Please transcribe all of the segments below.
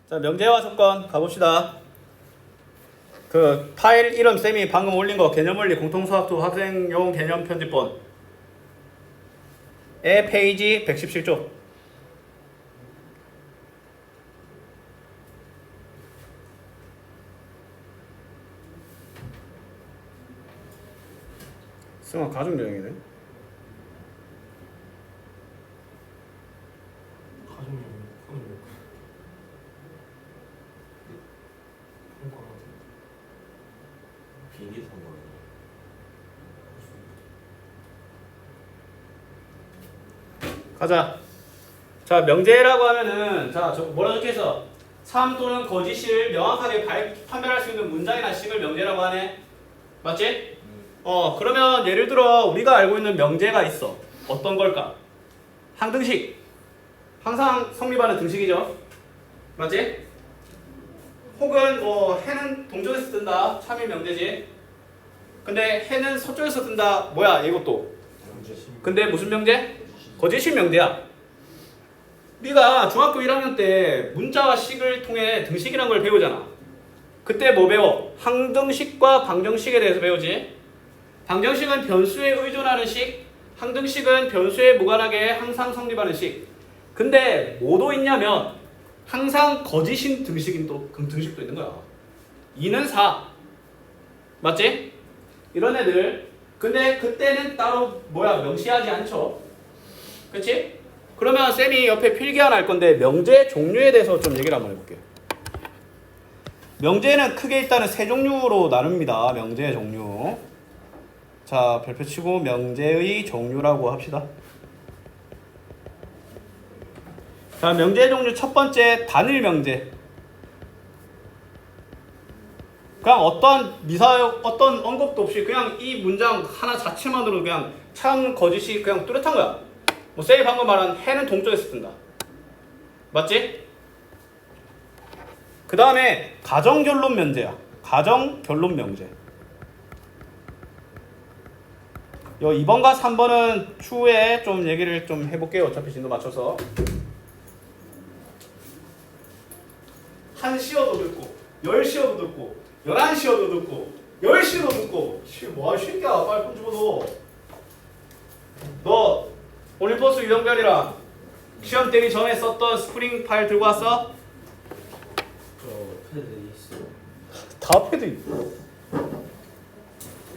자, 명제와 조건 가봅시다. 그 파일 이름 쌤이 방금 올린 거 개념원리 공통수학투 학생용 개념 편집본의 페이지 117쪽. 승아 가족여행이네. 비행기 탄 거예요. 가자. 자, 명제라고 하면은 자, 저 뭐라 적혀있어? 참 또는 거짓을 명확하게 판별할 수 있는 문장이나 식을 명제라고 하네. 맞지? 그러면 예를 들어 우리가 알고 있는 명제가 있어. 어떤 걸까? 항등식. 항상 성립하는 등식이죠. 맞지? 혹은 뭐 해는 동쪽에서 뜬다. 참이 명제지. 근데 해는 서쪽에서 뜬다. 뭐야 이것도. 근데 무슨 명제? 거짓식 명제야. 우리가 중학교 1학년 때 문자와 식을 통해 등식이라는 걸 배우잖아. 그때 뭐 배워? 항등식과 방정식에 대해서 배우지. 방정식은 변수에 의존하는 식, 항등식은 변수에 무관하게 항상 성립하는 식. 근데 뭐도 있냐면 항상 거짓인 등식도 있는 거야. 2는 4. 맞지? 이런 애들. 근데 그때는 따로 명시하지 않죠. 그치? 그러면 쌤이 옆에 필기 하나 할 건데 명제 종류에 대해서 좀 얘기를 한번 해볼게요. 명제는 크게 일단은 세 종류로 나눕니다. 명제의 종류. 자, 별표 치고 명제의 종류라고 합시다. 자, 명제 종류 첫 번째 단일 명제. 그냥 어떤 미사역, 어떤 언급도 없이 그냥 이 문장 하나 자체만으로 그냥 참 거짓이 그냥 뚜렷한 거야. 뭐 쌤이 방금 말한 해는 동쪽에서 뜬다. 맞지? 그 다음에 가정결론 명제야. 가정결론 명제. 요 2번과 3번은 추후에 좀 얘기를 좀 해볼게요. 어차피 진도 맞춰서. 1시어도 듣고 10시어도 듣고 11시어도 듣고 10시도 듣고 뭐야 쉴게야. 빨리 폰 집어넣어. 너 올림포스 유형별이랑 시험 때기 전에 썼던 스프링 파일 들고 왔어? 저 패드 있어요. 다 패드 있고.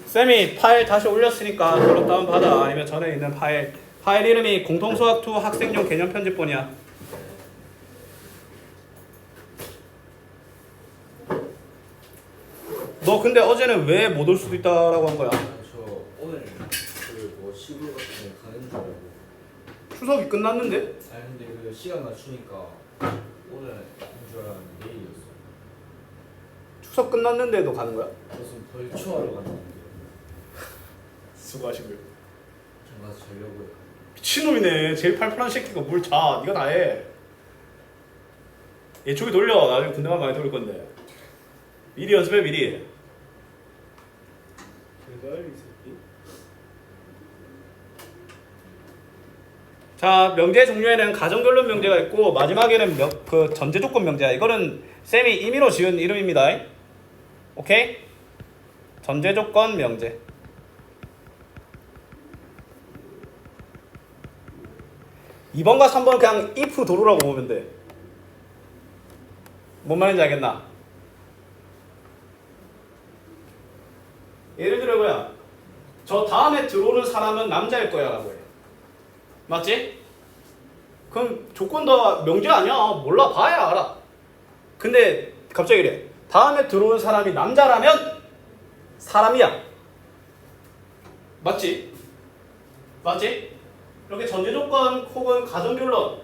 쌤이 파일 다시 올렸으니까 그걸로 다운받아. 아니면 전에 있는 파일 이름이 공통수학2 학생용 개념 편집본이야. 너 근데 어제는 왜 못 올 수도 있다라고 한 거야? 저 오늘 그뭐 시골 같은 데 가는 줄 알고. 추석이 끝났는데? 아니 근데 그 시간 맞추니까 오늘 인줄 알았는데 내일이었어. 추석 끝났는데도 가는 거야? 무슨 벌초하러 갔는데 수고하시고요. 좀 가서 자려고요. 미친놈이네. 제일 팔팔한 새끼가 뭘 자. 네가 다 해. 예초기 돌려. 나중에 군대만 많이 돌릴 건데. 미리 연습해 미리. 자, 명제 종류에는 가정결론 명제가 있고 마지막에는 그 전제조건 명제야. 이거는 쌤이 임의로 지은 이름입니다. 오케이? 전제조건 명제. (2번) 3번은 그냥 if 도루라고 보면 돼. 뭔 말인지 알겠나? 예를 들어 뭐야? 저 다음에 들어오는 사람은 남자일 거야 라고 해. 맞지? 그럼 조건 더 명제 아니야. 몰라 봐야 알아. 근데 갑자기 이래. 다음에 들어오는 사람이 남자라면 사람이야. 맞지? 맞지? 이렇게 전제조건 혹은 가정결론.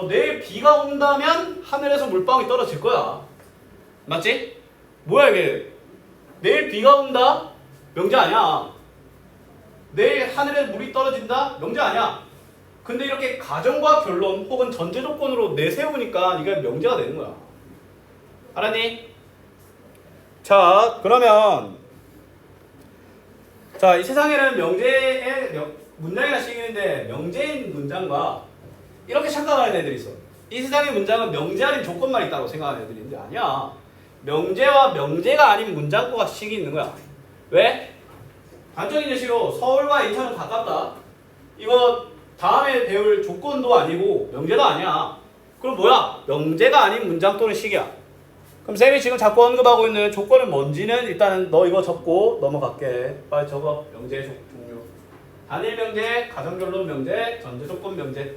내일 비가 온다면 하늘에서 물방울이 떨어질 거야. 맞지? 뭐야 이게? 내일 비가 온다? 명제 아니야. 내일 하늘에 물이 떨어진다? 명제 아니야. 근데 이렇게 가정과 결론 혹은 전제조건으로 내세우니까 이게 명제가 되는 거야. 알았니? 자, 그러면 자, 이 세상에는 문장이나 식이 있는데 명제인 문장과 이렇게 착각하는 애들이 있어. 이 세상의 문장은 명제 아닌 조건만 있다고 생각하는 애들인데 아니야. 명제와 명제가 아닌 문장구가 식이 있는 거야. 왜? 단적인 예시로 서울과 인천은 가깝다. 이거 다음에 배울 조건도 아니고 명제도 아니야. 그럼 뭐야? 명제가 아닌 문장 또는 식이야. 그럼 쌤이 지금 자꾸 언급하고 있는 조건은 뭔지는 일단은 너 이거 적고 넘어갈게. 빨리 적어. 명제 종류. 단일 명제, 가정결론 명제, 전제조건 명제.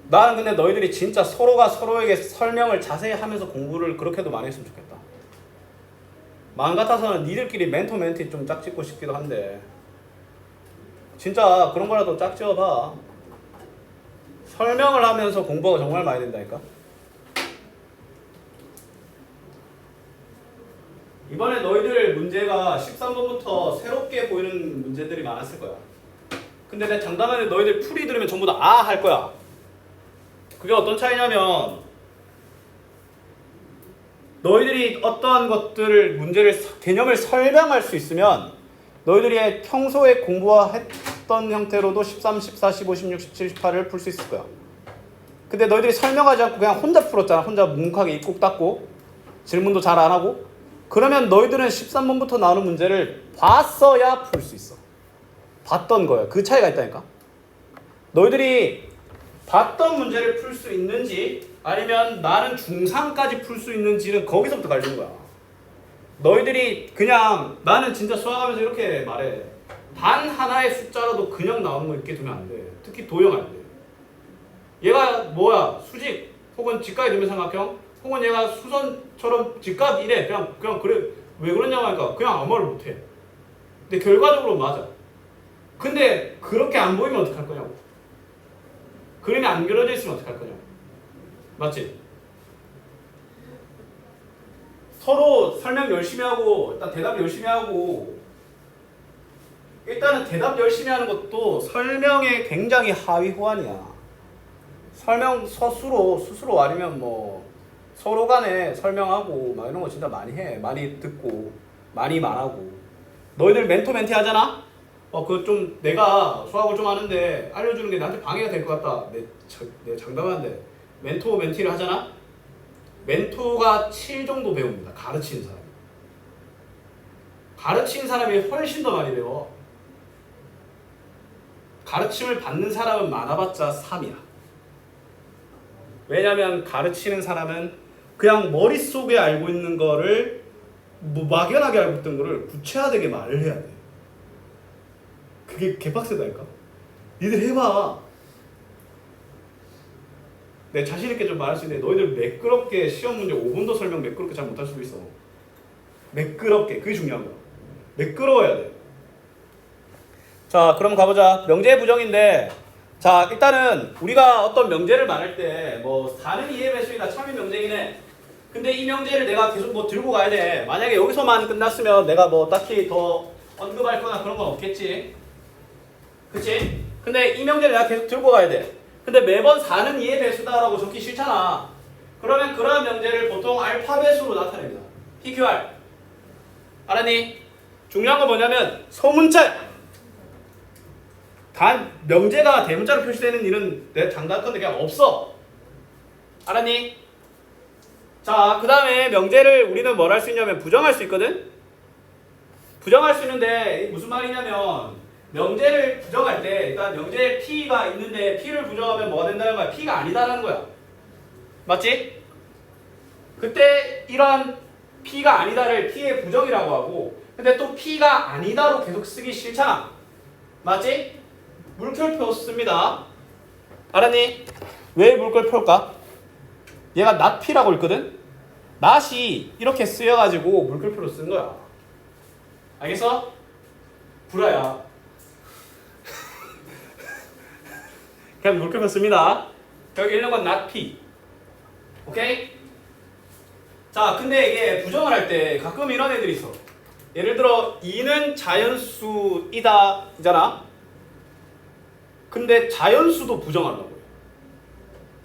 나는 근데 너희들이 진짜 서로가 서로에게 설명을 자세히 하면서 공부를 그렇게도 많이 했으면 좋겠다. 마음 같아서는 니들끼리 멘토 멘티 좀 짝짓고 싶기도 한데 진짜 그런 거라도 짝지어봐. 설명을 하면서 공부가 정말 많이 된다니까. 이번에 너희들 문제가 13번부터 새롭게 보이는 문제들이 많았을 거야. 근데 내 장담하는 너희들 풀이 들으면 전부 다 아 할 거야. 그게 어떤 차이냐면 너희들이 어떠한 것들을 문제를 개념을 설명할 수 있으면 너희들이 평소에 공부했던 형태로도 13, 14, 15, 16, 17, 18을 풀 수 있을 거야. 근데 너희들이 설명하지 않고 그냥 혼자 풀었잖아. 혼자 묵묵하게 입국 닫고 질문도 잘 안 하고. 그러면 너희들은 13번부터 나오는 문제를 봤어야 풀 수 있어. 봤던 거야. 그 차이가 있다니까. 너희들이 봤던 문제를 풀 수 있는지 아니면 나는 중3까지 풀 수 있는지는 거기서부터 갈리는 거야. 너희들이 그냥 나는 진짜 수학하면서 이렇게 말해. 단 하나의 숫자라도 그냥 나오는 거 이렇게 두면 안 돼. 특히 도형 안 돼. 얘가 뭐야? 수직 혹은 직각이 되면 삼각형 혹은 얘가 수선처럼 직각이래. 그냥 그래. 왜 그러냐고 하니까 그냥 아무 말을 못해. 근데 결과적으로 맞아. 근데 그렇게 안 보이면 어떡할 거냐고. 그림이 안 그려져 있으면 어떡할 거냐고. 맞지? 서로 설명 열심히 하고 일단 대답 열심히 하고 일단은 대답 열심히 하는 것도 설명에 굉장히 하위 호환이야. 설명 스스로 아니면 뭐 서로 간에 설명하고 막 이런 거 진짜 많이 해. 많이 듣고 많이 말하고. 너희들 멘토 멘티 하잖아? 그 좀 내가 수학을 좀 하는데 알려주는 게 나한테 방해가 될 것 같다. 내 장담하는데 멘토 멘티를 하잖아? 멘토가 7 정도 배웁니다. 가르치는 사람이. 가르치는 사람이 훨씬 더 많이 배워. 가르침을 받는 사람은 많아봤자 3이야. 왜냐면 가르치는 사람은 그냥 머릿속에 알고 있는 거를 뭐 막연하게 알고 있던 거를 구체화되게 말을 해야 돼. 그게 개빡세다니까. 니들 해봐. 내 자신있게 좀 말할 수 있는데 너희들 매끄럽게 시험 문제 5분도 설명 매끄럽게 잘 못할 수도 있어. 매끄럽게. 그게 중요한 거야. 매끄러워야 돼. 자, 그럼 가보자. 명제 부정인데 자, 일단은 우리가 어떤 명제를 말할 때 뭐 4는 2의 배수이다. 참이 명제이네. 근데 이 명제를 내가 계속 뭐 들고 가야 돼. 만약에 여기서만 끝났으면 내가 뭐 딱히 더 언급할 거나 그런 건 없겠지. 그치? 근데 이 명제를 내가 계속 들고 가야 돼. 근데 매번 4는 2의 배수다라고 적기 싫잖아. 그러면 그런 명제를 보통 알파벳으로 나타냅니다. PQR. 알았니? 중요한 건 뭐냐면 소문자야. 단 명제가 대문자로 표시되는 일은 내 장담컨대 그냥 없어. 알았니? 자, 그 다음에 명제를 우리는 뭘 할 수 있냐면 부정할 수 있거든? 부정할 수 있는데 무슨 말이냐면 명제를 부정할 때 일단 명제에 P가 있는데 P를 부정하면 뭐가 된다는 거야? P가 아니다라는 거야. 맞지? 그때 이러한 P가 아니다를 P의 부정이라고 하고 근데 또 P가 아니다로 계속 쓰기 싫잖아. 맞지? 물결표 씁니다. 알았니? 왜 물결표일까? 얘가 not P라고 있거든? not이 이렇게 쓰여가지고 물결표로 쓴 거야. 알겠어? 불화야. 그냥 물결표 씁니다. 여기 있는 건 not P. 오케이? 자, 근데 이게 부정을 할 때 가끔 이런 애들이 있어. 예를 들어 2는 자연수이다 이잖아. 근데 자연수도 부정한다고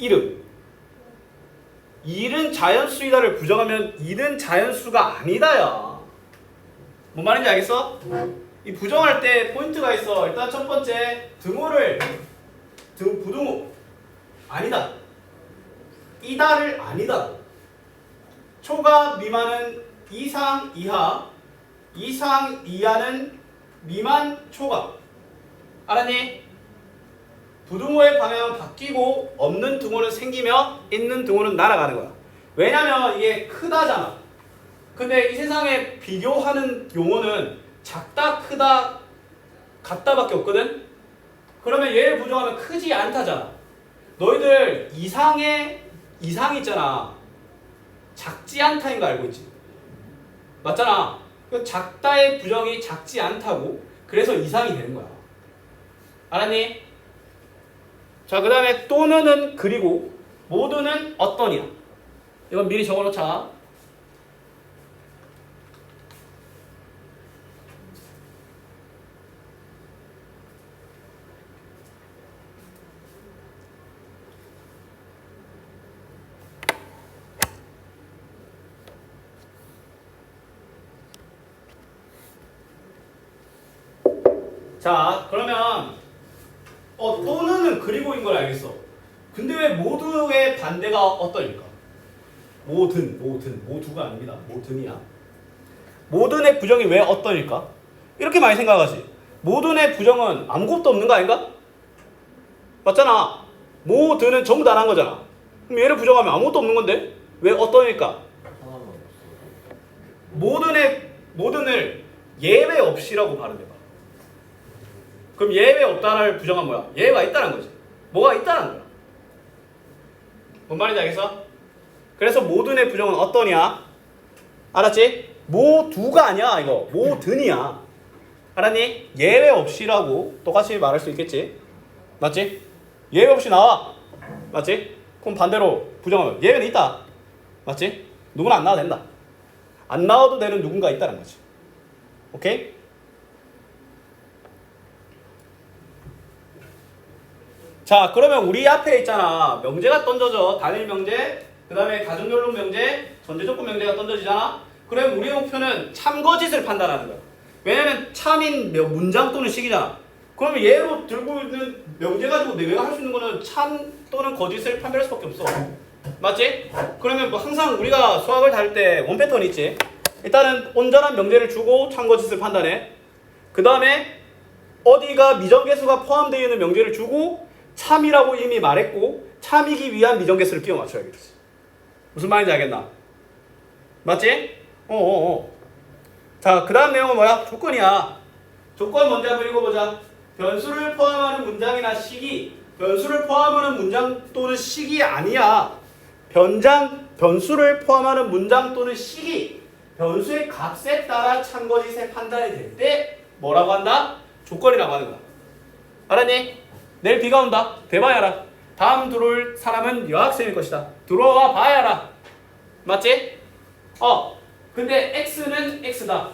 해요. 1은 자연수이다를 부정하면 2는 자연수가 아니다야. 뭔 말인지 알겠어? 이 부정할 때 포인트가 있어. 일단 첫 번째 부등호 아니다. 이다를 아니다. 초과 미만은 이상 이하, 이상 이하는 미만 초과. 알았니? 부등호의 방향은 바뀌고 없는 등호는 생기며 있는 등호는 날아가는 거야. 왜냐면 이게 크다잖아. 근데 이 세상에 비교하는 용어는 작다, 크다, 같다밖에 없거든. 그러면 얘를 부정하면 크지 않다잖아. 너희들 이상 있잖아. 작지 않다인 거 알고 있지? 맞잖아. 작다의 부정이 작지 않다고. 그래서 이상이 되는 거야. 알았니? 자, 그 다음에 또는은 그리고 모두는 어떠냐. 이건 미리 적어놓자. 자, 그러면 또는은 그리고인 걸 알겠어. 근데 왜 모두의 반대가 어떨까? 모두가 아닙니다. 모든이야. 모든의 부정이 왜 어떨까? 이렇게 많이 생각하지. 모든의 부정은 아무것도 없는 거 아닌가? 맞잖아. 모든은 전부 다 한 거잖아. 그럼 얘를 부정하면 아무것도 없는 건데 왜 어떨까? 모든을 예외 없이라고 발음해봐. 그럼 예외 없다를 부정한 뭐야? 예외가 있다는 거지. 뭐가 있다는 거야. 뭔 말인지 알겠어? 그래서 모든의 부정은 어떠냐? 알았지? 모두가 아니야 이거. 모든이야. 알았니? 예외 없이라고 똑같이 말할 수 있겠지? 맞지? 예외 없이 나와. 맞지? 그럼 반대로 부정하면 예외는 있다. 맞지? 누구나 안 나와도 된다. 안 나와도 되는 누군가 있다는 거지. 오케이? 자, 그러면 우리 앞에 있잖아. 명제가 던져져. 단일 명제, 그 다음에 가정결론 명제, 전제조건 명제가 던져지잖아. 그러면 우리의 목표는 참거짓을 판단하는 거야. 왜냐면 참인 문장 또는 식이잖아. 그러면 얘로 들고 있는 명제 가지고 내가 할 수 있는 거는 참 또는 거짓을 판별할 수밖에 없어. 맞지? 그러면 뭐 항상 우리가 수학을 다룰 때 원 패턴이 있지. 일단은 온전한 명제를 주고 참거짓을 판단해. 그 다음에 어디가 미정계수가 포함되어 있는 명제를 주고 참이라고 이미 말했고 참이기 위한 미정계수를 끼워 맞춰야겠지. 무슨 말인지 알겠나? 맞지? 자, 그 다음 내용은 뭐야? 조건이야. 조건 먼저 한번 읽어보자. 변수를 포함하는 문장이나 식이 변수를 포함하는 문장 또는 식이 아니야. 변수를 포함하는 문장 또는 식이 변수의 값에 따라 참거짓의 판단이 될 때 뭐라고 한다? 조건이라고 하는 거야. 알았니? 내일 비가 온다. 대봐야라. 다음 들어올 사람은 여학생일 것이다. 들어와 봐야라. 맞지? 근데 x는 x다.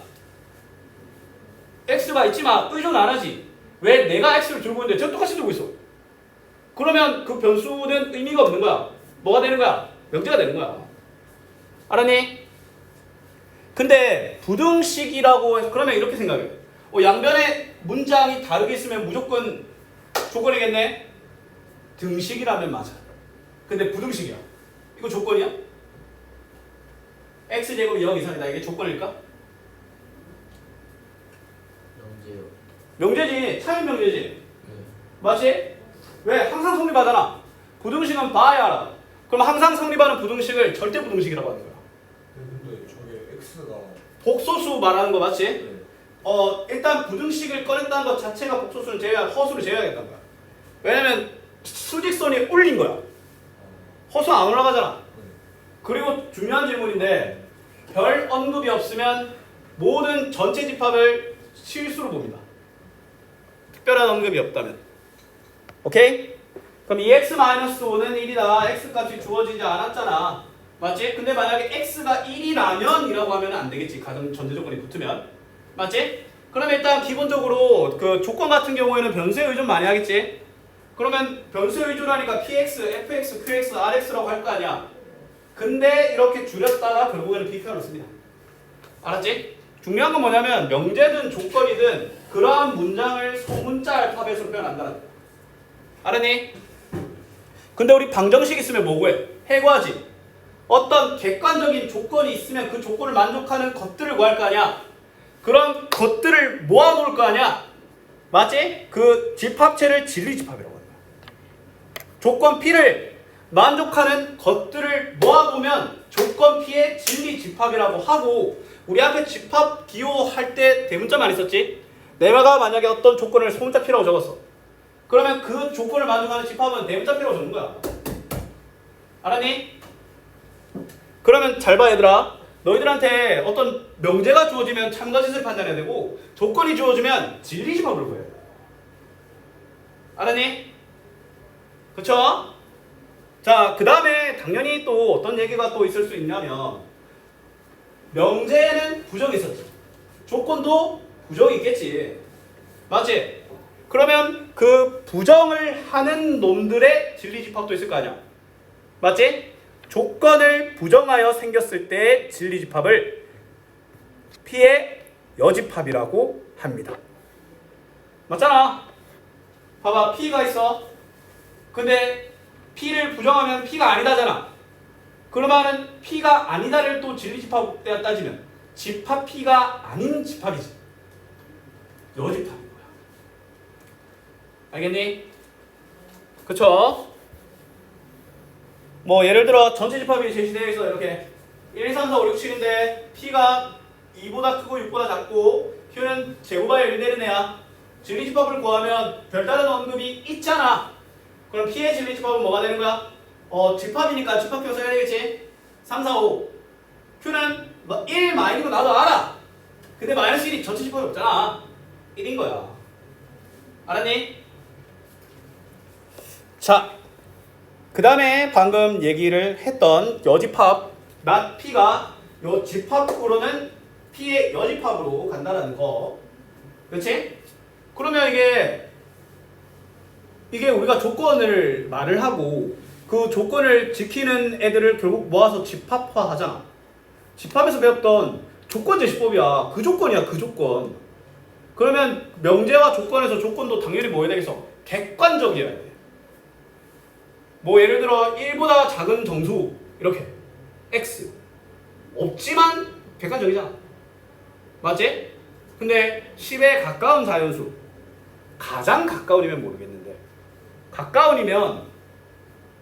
x가 있지만 의존 안 하지. 왜 내가 x를 들고 있는데 저 똑같이 들고 있어. 그러면 그 변수는 의미가 없는 거야. 뭐가 되는 거야? 명제가 되는 거야. 알았니? 근데 부등식이라고 해서 그러면 이렇게 생각해. 양변의 문장이 다르게 있으면 무조건 조건이겠네? 등식이라면 맞아. 근데 부등식이야. 이거 조건이야? x제곱이 0 이상이다. 이게 조건일까? 명제요. 명제지. 차이 명제지. 맞지? 왜? 항상 성립하잖아. 부등식은 봐야 알아. 그럼 항상 성립하는 부등식을 절대 부등식이라고 하는 거야. 근데 저게 x가 복소수 말하는 거 맞지? 네. 일단 부등식을 꺼냈다는 것 자체가 복소수는 허수를 제외하겠다는 거야. 왜냐면 수직선이 올린 거야. 허수 안 올라가잖아. 그리고 중요한 질문인데 별 언급이 없으면 모든 전체 집합을 실수로 봅니다. 특별한 언급이 없다면. 오케이? 그럼 이 x-5는 1이다. x값이 주어지지 않았잖아. 맞지? 근데 만약에 x가 1이라면 이라고 하면 안 되겠지. 가정 전제 조건이 붙으면. 맞지? 그러면 일단 기본적으로 그 조건 같은 경우에는 변수에 의존 많이 하겠지? 그러면 변수에 의존하니까 px, fx, qx, rx라고 할 거 아니야. 근데 이렇게 줄였다가 결국에는 비표현을 씁니다. 알았지? 중요한 건 뭐냐면 명제든 조건이든 그러한 문장을 소문자 알파벳으로 표현한다는 거야. 알았니? 근데 우리 방정식 있으면 뭐 구해? 해구하지. 어떤 객관적인 조건이 있으면 그 조건을 만족하는 것들을 구할 거 아니야. 그런 것들을 모아놓을 거 아니야. 맞지? 그 집합체를 진리집합이라고 한다. 조건 P를 만족하는 것들을 모아보면 조건 P의 진리집합이라고 하고, 우리 앞에 집합 기호할 때 대문자 많이 썼지? 내가 만약에 어떤 조건을 소문자 P라고 적었어. 그러면 그 조건을 만족하는 집합은 대문자 P라고 적는 거야. 알았니? 그러면 잘 봐 얘들아. 너희들한테 어떤 명제가 주어지면 참가짓을 판단해야 되고, 조건이 주어지면 진리집합을 구해야 돼. 알았니? 그쵸? 자, 그 다음에 당연히 또 어떤 얘기가 또 있을 수 있냐면, 명제에는 부정이 있었지. 조건도 부정이 있겠지. 맞지? 그러면 그 부정을 하는 놈들의 진리집합도 있을 거 아니야. 맞지? 조건을 부정하여 생겼을 때의 진리집합을 P의 여집합이라고 합니다. 맞잖아. 봐봐, P가 있어. 근데 P를 부정하면 P가 아니다잖아. 그러면은 P가 아니다를 또 진리집합 따지면 집합 P가 아닌 집합이지. 여집합인 거야. 알겠니? 그쵸? 뭐 예를 들어 전체 집합이 제시되어 있어. 이렇게 1, 2, 3, 4, 5, 6, 7인데 P가 2보다 크고 6보다 작고 Q는 제곱하여 1 되는 애야. 진리집합을 구하면 별다른 언급이 있잖아. 그럼 P의 진리집합은 뭐가 되는 거야? 집합이니까 집합 교 써야 되겠지? 3, 4, 5. Q는 뭐 1 마이너스 나도 알아. 근데 마이너스 1이 전체 집합이 없잖아. 1인 거야. 알았니? 자, 그 다음에 방금 얘기를 했던 여집합 not P가 요 집합으로는 P의 여집합으로 간다는 거. 그렇지? 그러면 이게 우리가 조건을 말을 하고 그 조건을 지키는 애들을 결국 모아서 집합화 하잖아. 집합에서 배웠던 조건 제시법이야. 그 조건이야, 그 조건. 그러면 명제와 조건에서 조건도 당연히 뭐 해야 되겠어? 객관적이어야 돼. 뭐 예를 들어 1보다 작은 정수 이렇게 X 없지만 객관적이잖아. 맞지? 근데 10에 가까운 자연수, 가장 가까운이면 모르겠는데 가까운이면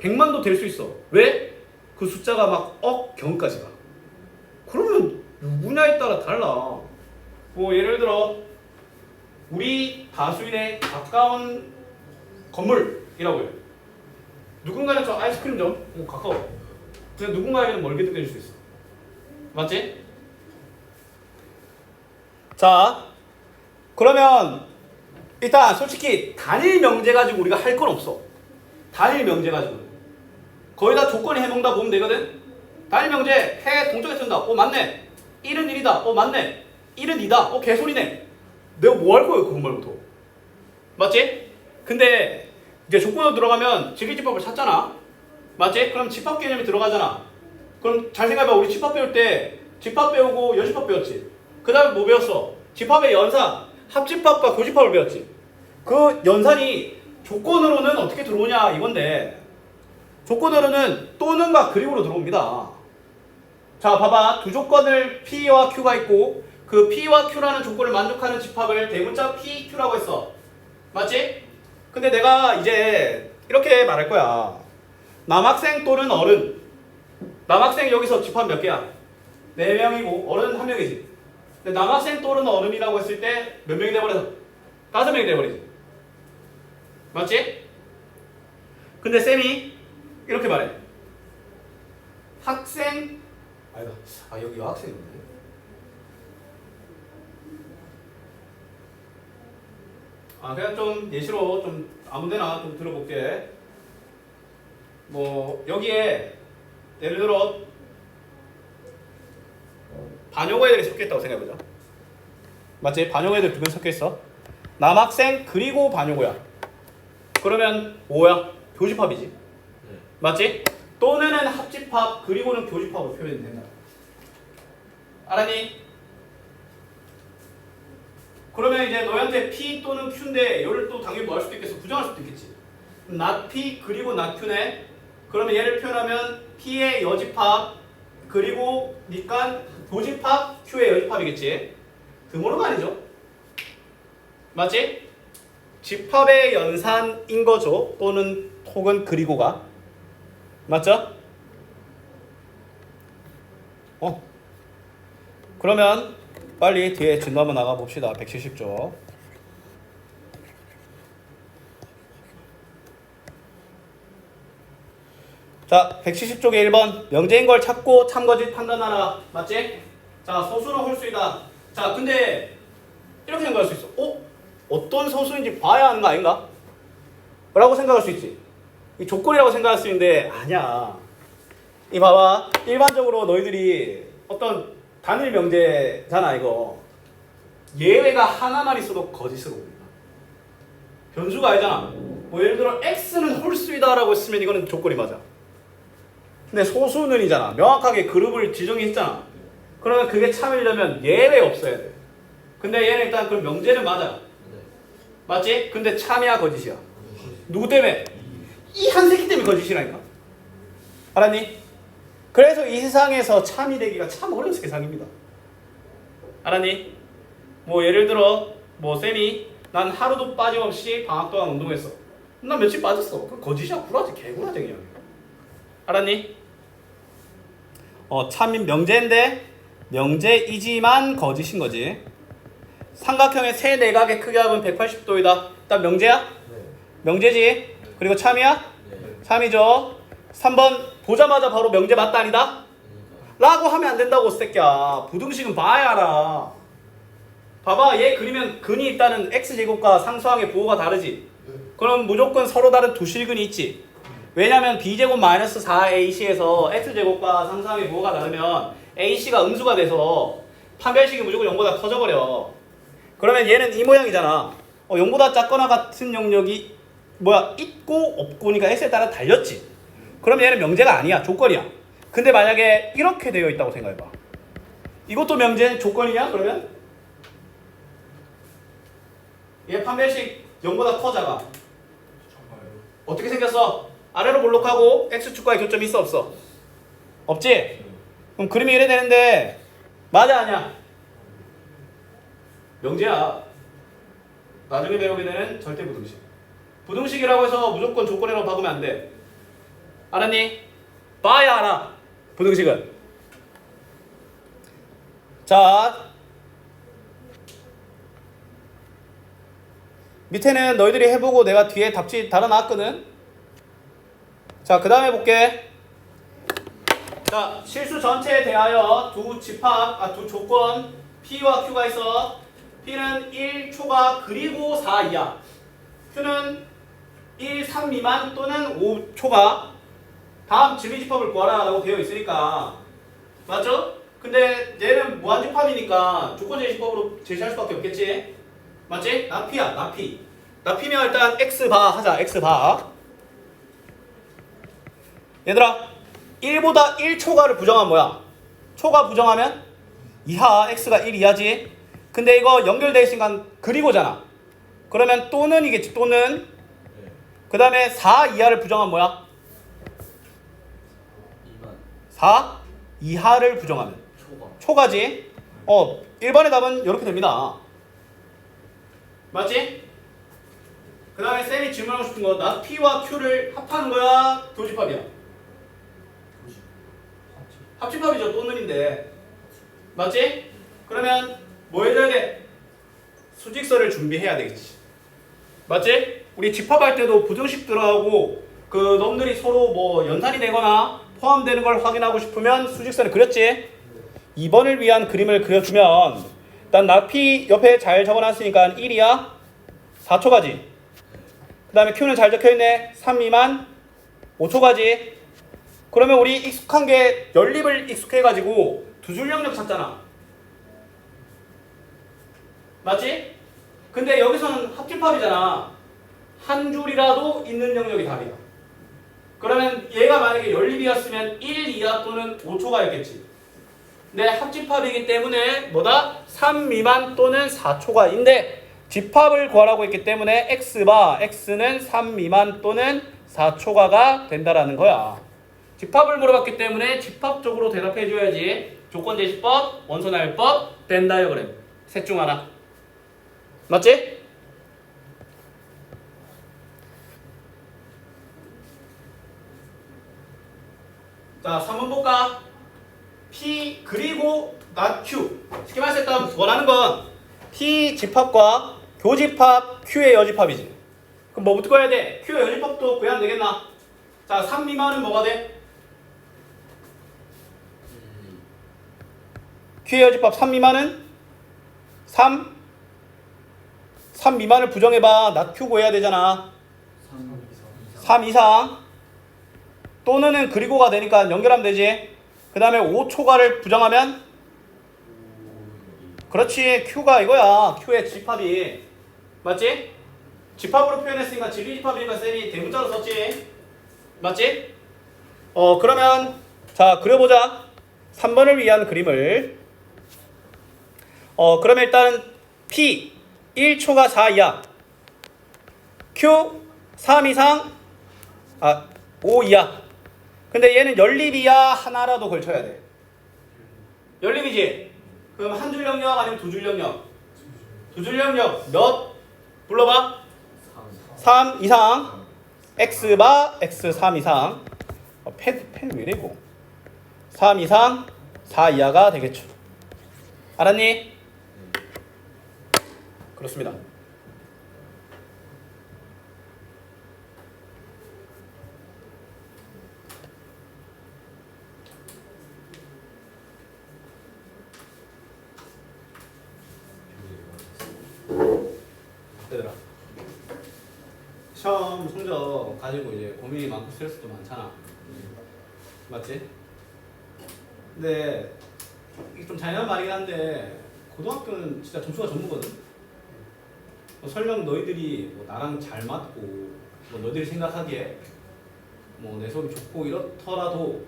100만도 될 수 있어. 왜? 그 숫자가 막 억경까지 가. 그러면 누구냐에 따라 달라. 뭐 예를 들어 우리 다수인의 가까운 건물이라고 해요. 누군가는 저 아이스크림 좀 가까워. 근데 누군가에게는 멀게 느껴질 수 있어. 맞지? 자, 그러면 일단 솔직히 단일 명제 가지고 우리가 할 건 없어. 단일 명제 가지고 거의 다 조건이 해먹다 보면 되거든. 단일 명제 해 동쪽에 쓴다. 맞네. 1은 1이다. 맞네. 1은 2다. 개소리네. 내가 뭐 할 거예요 그거 말부터. 맞지? 근데 이제 조건으로 들어가면 진리집합을 찾잖아. 맞지? 그럼 집합 개념이 들어가잖아. 그럼 잘 생각해봐. 우리 집합 배울 때 집합 배우고 여집합 배웠지. 그 다음에 뭐 배웠어? 집합의 연산, 합집합과 교집합을 배웠지. 그 연산이 조건으로는 어떻게 들어오냐 이건데, 조건으로는 또는과 그리고로 들어옵니다. 자, 봐봐. 두 조건을 P와 Q가 있고 그 P와 Q라는 조건을 만족하는 집합을 대문자 PQ라고 했어. 맞지? 근데 내가 이제 이렇게 말할 거야. 남학생 또는 어른. 남학생 여기서 집합 몇 개야? 4명이고 어른 1명이지. 근데 남학생 또는 어른이라고 했을 때 몇 명이 돼버려서? 5명이 돼버리지. 맞지? 근데 쌤이 이렇게 말해. 학생 아니다. 여기 여학생인데. 그냥 좀 예시로 좀 아무데나 좀 들어볼게. 뭐 여기에 예를 들어 반영어 애들이 섞여 있다고 생각해보자. 맞지? 반영어 애들 두 명 섞여 있어. 남학생 그리고 반영어야. 그러면 뭐야? 교집합이지. 네. 맞지? 또는은 합집합 그리고는 교집합으로 표현이 된다. 알았니? 그러면 이제 너희한테 P 또는 Q인데 얘를 또 당연히 뭐 할 수도 있겠어? 부정할 수도 있겠지. not P 그리고 not Q네. 그러면 얘를 표현하면 P의 여집합 그리고 니까 도집합 Q의 여집합이겠지. 드모로가 아니죠. 맞지? 집합의 연산인 거죠. 또는 혹은 그리고가. 맞죠? 그러면 빨리 뒤에 진도 한번 나가 봅시다. 170쪽. 자, 170쪽에 1번 명제인 걸 찾고 참거짓 판단하라. 맞지? 자, 소수는 홀수이다. 자, 근데 이렇게 생각할 수 있어. 어떤 소수인지 봐야 하는 거 아닌가? 라고 생각할 수 있지. 이 조건이라고 생각할 수 있는데 아니야. 이 봐봐. 일반적으로 너희들이 어떤 단일 명제잖아 이거. 예외가 하나만 있어도 거짓으로 봅니다. 변수가 아니잖아. 뭐 예를 들어 x는 홀수이다 라고 했으면 이거는 조건이 맞아. 근데 소수는이잖아. 명확하게 그룹을 지정했잖아. 그러면 그게 참이려면 예외 없어야 돼. 근데 얘는 일단 그럼 명제는 맞아. 맞지? 근데 참이야 거짓이야? 누구 때문에? 이 한 새끼 때문에 거짓이라니까. 알았니? 그래서 이 세상에서 참이 되기가 참 어려운 세상입니다. 알았니? 뭐 예를 들어 뭐 쌤이 난 하루도 빠짐없이 방학 동안 운동했어. 난 며칠 빠졌어. 그럼 거짓이야? 구라지? 개구라쟁이야. 알았니? 참인 명제인데 명제이지만 거짓인 거지. 삼각형의 세 내각의 크기 합은 180도이다. 일단 명제야? 네. 명제지? 그리고 참이야? 네. 참이죠. 3번 보자마자 바로 명제 맞다 아니다? 라고 하면 안 된다고 새끼야. 부등식은 봐야 알아. 봐봐 얘 그리면 근이 있다는 x제곱과 상수항의 부호가 다르지. 그럼 무조건 서로 다른 두 실근이 있지. 왜냐면 b제곱 마이너스 4ac에서 x제곱과 상수항의 부호가 다르면 ac가 음수가 돼서 판별식이 무조건 0보다 커져버려. 그러면 얘는 이 모양이잖아. 0보다 작거나 같은 영역이 있고 없고니까 x에 따라 달렸지. 그럼 얘는 명제가 아니야. 조건이야. 근데 만약에 이렇게 되어 있다고 생각해봐. 이것도 명제 조건이냐? 그러면 얘 판별식 0보다 커 작아. 어떻게 생겼어? 아래로 볼록하고 x축과의 교점이 있어 없어? 없지? 그럼 그림이 이래 되는데 맞아 아니야? 명제야. 나중에 배우게 되는 절대 부등식. 부등식이라고 해서 무조건 조건이라고 박으면 안 돼. 알았니? 봐야 알아. 부등식은. 자, 밑에는 너희들이 해보고 내가 뒤에 답지 달아놨거든. 자, 그 다음에 볼게. 자, 실수 전체에 대하여 두 조건 P와 Q가 있어. P는 1초가 그리고 4 이하. Q는 1, 3 미만 또는 5초가. 다음 진리집합을 구하라 라고 되어 있으니까. 맞죠? 근데 얘는 무한집합이니까 조건제시법으로 제시할 수밖에 없겠지. 맞지? 나 P야. 나 P. 나 P면 일단 X바 하자. X바. 얘들아 1보다 1초가를 부정하면 뭐야? 초가 부정하면 이하 x가 1 이하지. 근데 이거 연결되어 있으니까 그리고잖아. 그러면 또는 이겠지. 또는 그 다음에 4 이하를 부정하면 뭐야? 4 이하를 부정하면 초가지. 1번의 답은 이렇게 됩니다. 맞지? 그 다음에 쌤이 질문하고 싶은 거 나 P와 Q를 합하는 거야? 교집합이야? 합집합이죠. 또는인데. 맞지? 그러면 뭐 해줘야 돼? 수직선을 준비해야 되겠지. 맞지? 우리 집합할 때도 부등식 들어가고 그 놈들이 서로 뭐 연산이 되거나 포함되는 걸 확인하고 싶으면 수직선을 그렸지? 2번을 위한 그림을 그려주면 일단 나 P 옆에 잘 적어놨으니까 1이야 4초가지. 그 다음에 Q는 잘 적혀있네 3 미만 5초가지. 그러면 우리 익숙한 게 연립을 익숙해가지고 두 줄 영역 찾잖아. 맞지? 근데 여기서는 합집합이잖아. 한 줄이라도 있는 영역이 답이야. 그러면 얘가 만약에 연립이었으면 1 이하 또는 5초가였겠지. 네, 합집합이기 때문에 뭐다? 3 미만 또는 4초가인데 집합을 구하라고 했기 때문에 x바 x는 3 미만 또는 4초가가 된다라는 거야. 집합을 물어봤기 때문에 집합적으로 대답해 줘야지. 조건제시법, 원소나열법, 벤 다이어그램 셋 중 하나. 맞지? 자, 3번 볼까? P 그리고 not Q. 쉽게 말해서 일단 원하는 건 P 집합과 교집합 Q의 여집합이지. 그럼 뭐부터 구해야 돼? Q의 여집합도 구해야 되겠나? 자, 3 미만은 뭐가 돼? Q의 여집합 3 미만은 3 미만을 부정해봐. not Q 구해야 되잖아. 3 이상 또는 그리고가 되니까 연결하면 되지. 그 다음에 5초가를 부정하면 그렇지. Q가 이거야. Q의 집합이 맞지? 집합으로 표현했으니까 진리집합이니까 쌤이 대문자로 썼지. 맞지? 그러면 자 그려보자. 3번을 위한 그림을. 그러면 일단 P 1초가 4 이하, Q 3 이상 5 이하. 근데 얘는 연립이야 하나라도 걸쳐야 돼. 연립이지? 그럼 한 줄 영역 아니면 두 줄 영역? 두 줄 영역 몇? 불러봐. 3 이상 x바 x 3 이상 펜 왜 이래고 3 이상 4 이하가 되겠죠. 알았니? 그렇습니다. 얘들아, 시험 성적 가지고 이제 고민이 많고 스트레스도 많잖아. 맞지? 근데 이게 좀 잔인한 말이긴 한데 고등학교는 진짜 점수가 전부거든. 설령 너희들이 뭐 나랑 잘 맞고 뭐 너희들이 생각하기에 뭐 내 수업이 좋고 이렇더라도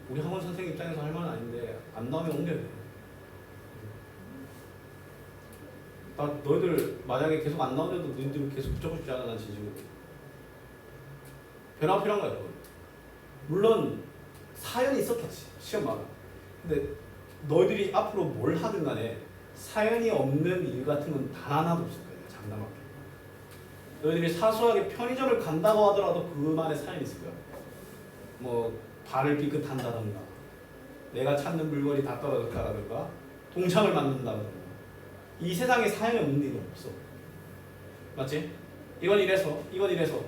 우리 학원 선생님 입장에서 할 말은 아닌데 안 나오면 옮겨야 돼. 너희들 만약에 계속 안 나오는데도 너희들이 계속 붙잡고 싶지 않아. 난 진심으로 변화가 필요한 거야. 여러분. 물론 사연이 있었겠지 시험 마감. 근데 너희들이 앞으로 뭘 하든 간에 사연이 없는 일 같은 건 단 하나도 없을 거야. 장담할게. 너희들이 사소하게 편의점을 간다고 하더라도 그만의 사연이 있을 거야. 뭐 발을 삐끗한다던가 내가 찾는 물건이 다 떨어졌다라든가 동창을 만든다던가 이 세상에 사연이 없는 일은 없어. 맞지? 이건 이래서 이건 이래서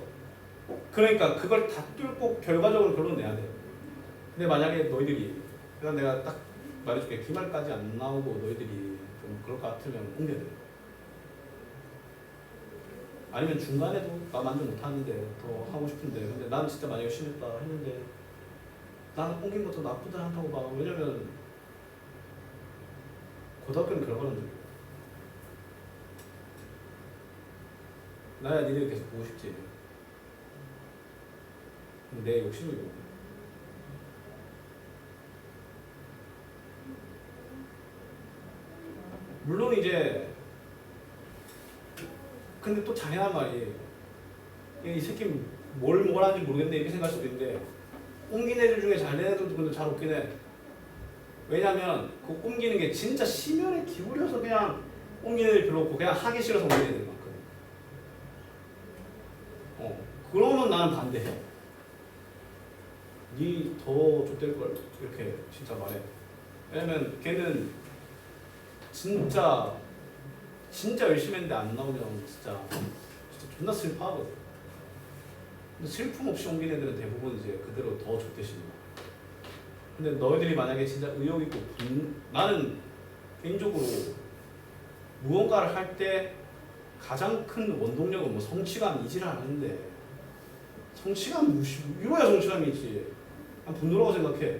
그러니까 그걸 다 뚫고 결과적으로 결론 내야 돼. 근데 만약에 너희들이 그냥 내가 딱 말해줄게. 기말까지 안 나오고 너희들이 좀 그럴 것 같으면 옮겨야 돼. 아니면 중간에도 나 만족 못하는데 더 하고 싶은데 근데 난 진짜 만약에 열심히 했다 했는데 나는 옮긴 것도 나쁘지 않다고 봐. 왜냐면 고등학교는 결과는 좀 나야 니들 계속 보고 싶지. 내 욕심이고. 물론 이제 근데 또 잔인한 말이 이 새끼 뭘 하는지 모르겠네 이렇게 생각할 수도 있는데 옮긴 애들 중에 잘 되는 애들도 근데 잘 없긴 해. 왜냐면 그 옮기는 게 진짜 심혈에 기울여서 그냥 옮기는 애들 별로 없고 그냥 하기 싫어서 옮기는 애들 많거든. 그러면 나는 반대해. 니 더 좆될걸 이렇게 진짜 말해. 왜냐면 걔는 진짜 열심히 했는데 안 나오면 진짜 존나 슬퍼하거든. 근데 슬픔 없이 옮긴 애들은 대부분 이제 그대로 더 좆대십니다. 근데 너희들이 만약에 진짜 의욕 있고 나는 개인적으로 무언가를 할 때 가장 큰 원동력은 뭐 성취감이지를 않은데 성취감 이거야 성취감이 있지. 난 분노라고 생각해.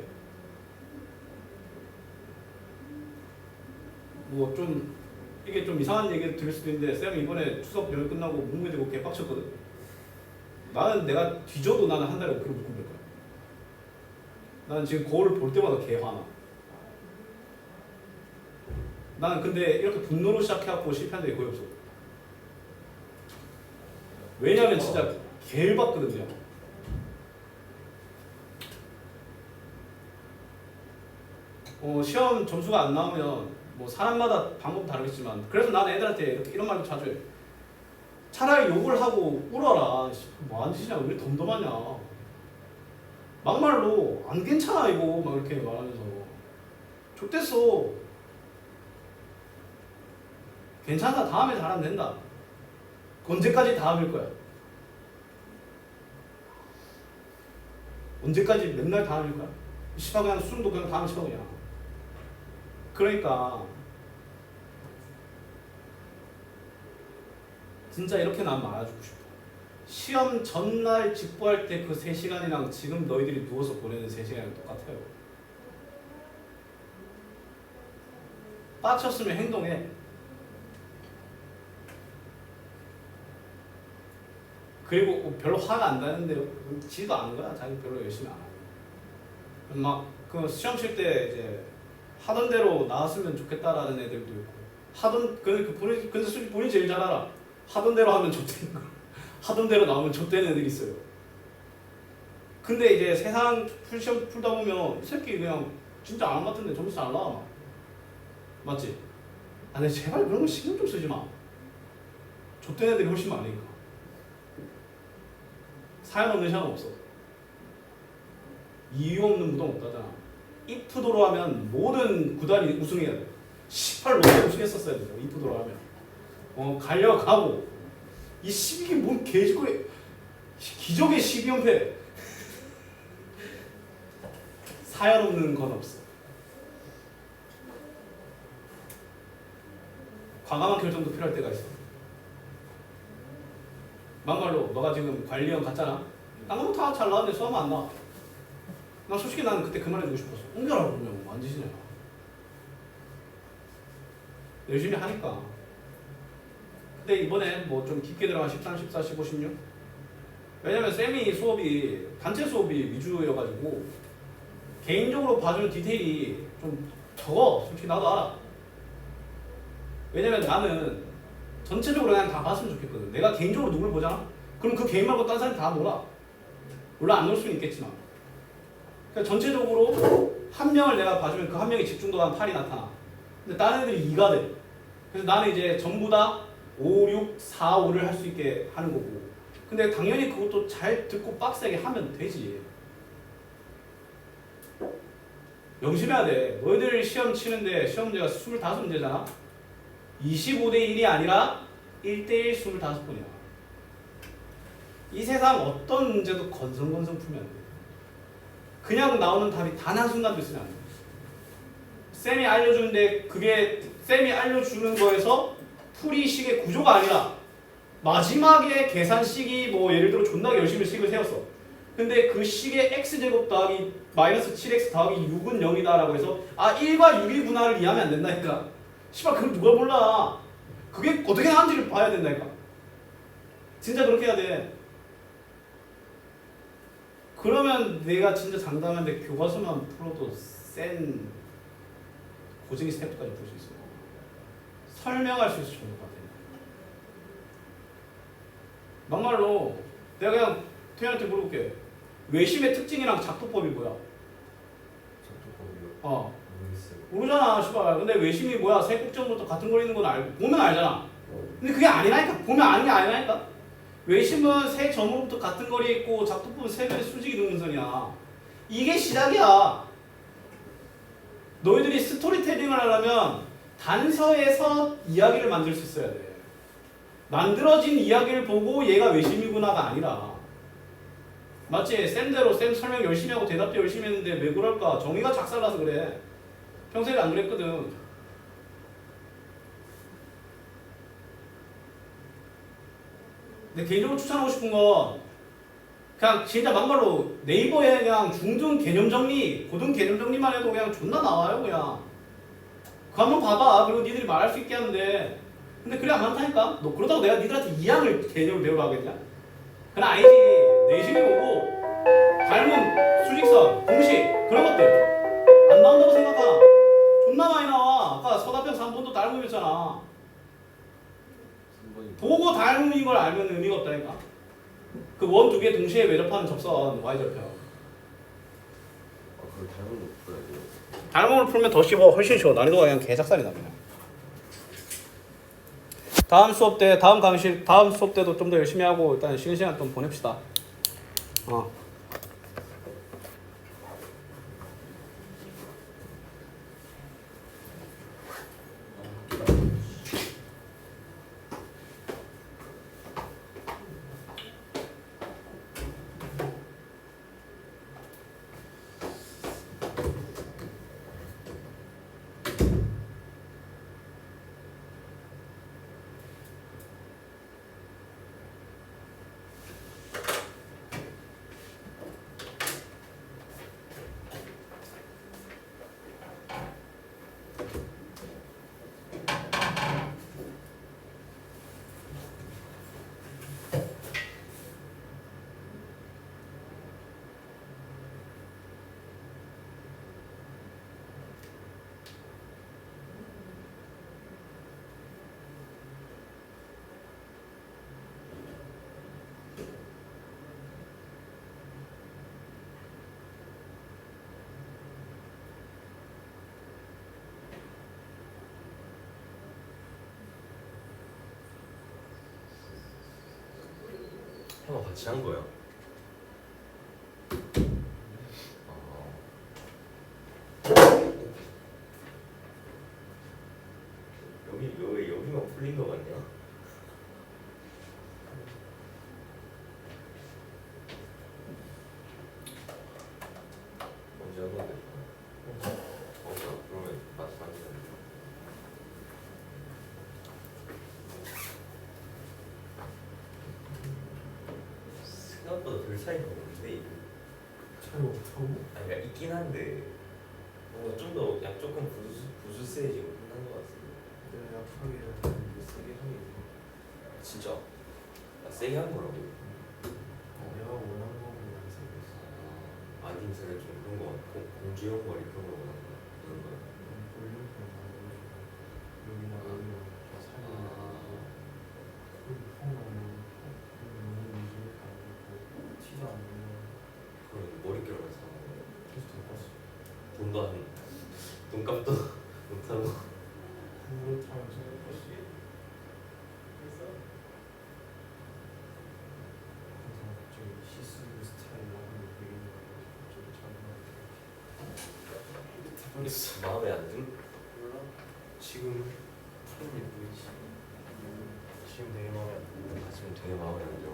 뭐 좀 이게 좀 이상한 얘기 들을 수도 있는데 쌤 이번에 추석 연휴 끝나고 문무대고 개빡쳤거든. 나는 내가 뒤져도 나는 한 달에 5kg 묶으면 될 거야. 나는 지금 거울을 볼 때마다 개 화나. 나는 근데 이렇게 분노로 시작해갖고 실패한 적이 거의 없어. 왜냐면 진짜 개열받거든요. 시험 점수가 안 나오면 뭐 사람마다 방법 다르겠지만 그래서 나는 애들한테 이렇게 이런 말도 자주 해. 차라리 욕을 하고 울어라. 뭐 하는 짓이냐, 왜 덤덤하냐. 막말로 안 괜찮아 이거 막 이렇게 말하면서 족됐어. 괜찮다, 다음에 잘하면 된다. 언제까지 다음일 거야? 언제까지 맨날 다음일 거야? 씨발 그냥 수능도 그냥 다음에 쳐 그냥. 그러니까 진짜 이렇게 난 말아주고 싶어. 시험 전날 직보할 때 그 3시간이랑 지금 너희들이 누워서 보내는 3시간이랑 똑같아요. 빠쳤으면 행동해. 그리고 별로 화가 안 나는데 지도 않은 거야. 자기 별로 열심히 안 하고. 막 시험 칠 때 이제 하던 대로 나왔으면 좋겠다라는 애들도 있고. 근데 솔직히 본인이 제일 잘 알아. 하던 대로 하면 좆되는 거. 하던 대로 나오면 좆되는 애들이 있어요. 근데 이제 세상 시험 풀다 보면 이 새끼 그냥 진짜 안 같은데 점수 잘 나와. 막. 맞지? 근데 제발 그런 거 신경 좀 쓰지 마. 좆되는 애들이 훨씬 많으니까. 사연 없는 시간 없어. 이유 없는 무덤 없다잖아. 이프도로 하면 모든 구단이 우승해야 돼. 18롯데 우승했었어야 돼요. 이프도로 하면. 갈려가고. 이 12기 뭔 개짓거리. 기적의 12연패. 사연 없는 건 없어. 과감한 결정도 필요할 때가 있어. 막말로 너가 지금 관리형 갔잖아. 딴 거 다 잘 나왔는데 수험은 안 나와. 나 솔직히 나는 그때 그 말 해주고 싶었어. 옮겨라 그러면 뭐 안 지시냐. 열심히 하니까. 근데 이번에 뭐 좀 깊게 들어간 13, 14, 15, 16? 왜냐면 쌤이 수업이 단체 수업이 위주여가지고 개인적으로 봐주는 디테일이 좀 적어. 솔직히 나도 알아. 왜냐면 나는 전체적으로 그냥 다 봤으면 좋겠거든. 내가 개인적으로 누굴 보잖아? 그럼 그 개인 말고 딴 사람이 다 놀아. 물론 안 놀 수는 있겠지만. 그러니까 전체적으로 한 명을 내가 봐주면 그 한 명의 집중도가 한 8이 나타나. 근데 다른 애들이 2가 돼. 그래서 나는 이제 전부 다 5, 6, 4, 5를 할 수 있게 하는 거고. 근데 당연히 그것도 잘 듣고 빡세게 하면 되지. 명심해야 돼. 너희들 시험 치는데 시험 문제가 25문제잖아. 25대 1이 아니라 1대1 25분이야. 이 세상 어떤 문제도 건성건성 풀면 안 돼. 그냥 나오는 답이 단 한순간도 있으면 안 돼. 쌤이 알려주는데 그게 쌤이 알려주는 거에서 풀이식의 구조가 아니라 마지막에 계산식이 뭐 예를 들어 존나 열심히 식을 세웠어. 근데 그 식의 x제곱 더하기 마이너스 7x 더하기 6은 0이다 라고 해서 1과 6이구나를 이해하면 안 된다니까. 씨발 그걸 누가 몰라. 그게 어떻게 나왔는지를 봐야 된다니까. 진짜 그렇게 해야 돼. 그러면 내가 진짜 장담하는데 교과서만 풀어도 센 고증이 스텝까지 풀 수 있어. 설명할 수 있어 좋은 것 같아. 막말로 내가 그냥 태연한테 물어볼게. 외심의 특징이랑 작도법이 뭐야? 작도법이요? 모르겠어요. 모르잖아, 씨발. 근데 외심이 뭐야? 세국정부터 같은 거리는 건 알고 보면 알잖아. 근데 그게 아니라니까. 보면 아는 게 아니라니까. 외심은 세 점으로부터 같은 거리에 있고 작도법은 세 변의 수직이 동문선이야. 이게 시작이야. 너희들이 스토리텔링을 하려면 단서에서 이야기를 만들 수 있어야 돼. 만들어진 이야기를 보고 얘가 외심이구나가 아니라. 맞지? 쌤대로 쌤 설명 열심히 하고 대답도 열심히 했는데 왜 그럴까? 정의가 작살나서 그래. 평소에 안 그랬거든. 근데 개인적으로 추천하고 싶은 건 그냥 진짜 막말로 네이버에 그냥 중등 개념 정리, 고등 개념 정리만 해도 그냥 존나 나와요 그냥. 그거 한번 봐봐. 그리고 니들이 말할 수 있게 하는데 근데 그래 안 많다니까? 너 그러다고 내가 니들한테 2학을 개념을 배우러 하겠냐? 그건 아니지. 내신에 보고 닮은 수직선, 공식 그런 것들 안 나온다고 생각하나? 존나 많이 나와. 아까 서답형에서 한 번도 닮음이었잖아. 3번이 보고 닮음인 걸 알면 의미가 없다니까. 그 원 두 개 동시에 외접하는 접선 y절편. 그걸 잘못 못 풀어야 돼요. 닮음을 풀면 더 쉬워. 훨씬 쉬워. 난이도가 그냥 개작살이 납니다. 다음 수업 때도 좀 더 열심히 하고 일단 쉬는 시간 좀 보냅시다. 형아 같이 한 거야? 여기만 풀린 거 같냐? 언제 한 건데? 그러면 맞지. 생각보다 별 차이가 없는데 이거. 차이가 없다고? 아니 그러니까 있긴 한데 뭔가 좀 더 약 조금 부스스해지고 끝난 것 같습니다. 내가 약하게 하는데 세게 하게 돼. 진짜? 나 세게 한 거라고? 내가 원하는 거보다 세게 했어. 아님 제가 좀 그런 거 공주형 머리 그런 거 원하는 거 그런 거. 볼륨 좀 나오고 여기나 여기나 살이 나고 펑 나는 너무 미지근하게 나고 티도 안 나고 그럼 머릿결만 사는 거. 계속 더 컸어. 돈도 안 돈값도 못하고. 그렇다면서 예뻤어. 항상 저기 시스 스타일로 하는 거 되게 좀 잘나왔어. 마음에 안 들? 몰라? 지금 푸른이 보이지? 지금 되게 마음에 안 들어. 지금 되게 마음에 안 들어.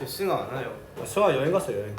승아 안 와요. 승아 여행 갔어 여행.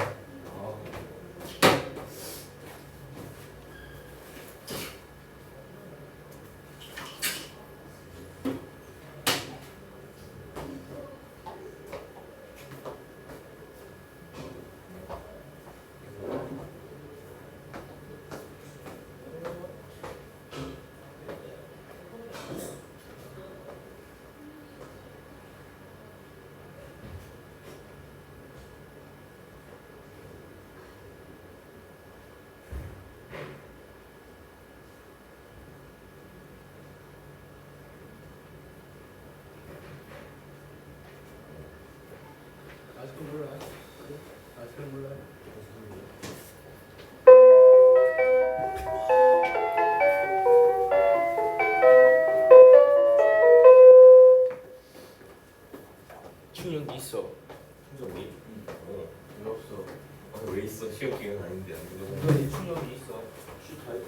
왜 있어? 시험 기간 아닌데 안 그러고. 이거 충격이 있어. 슈타입.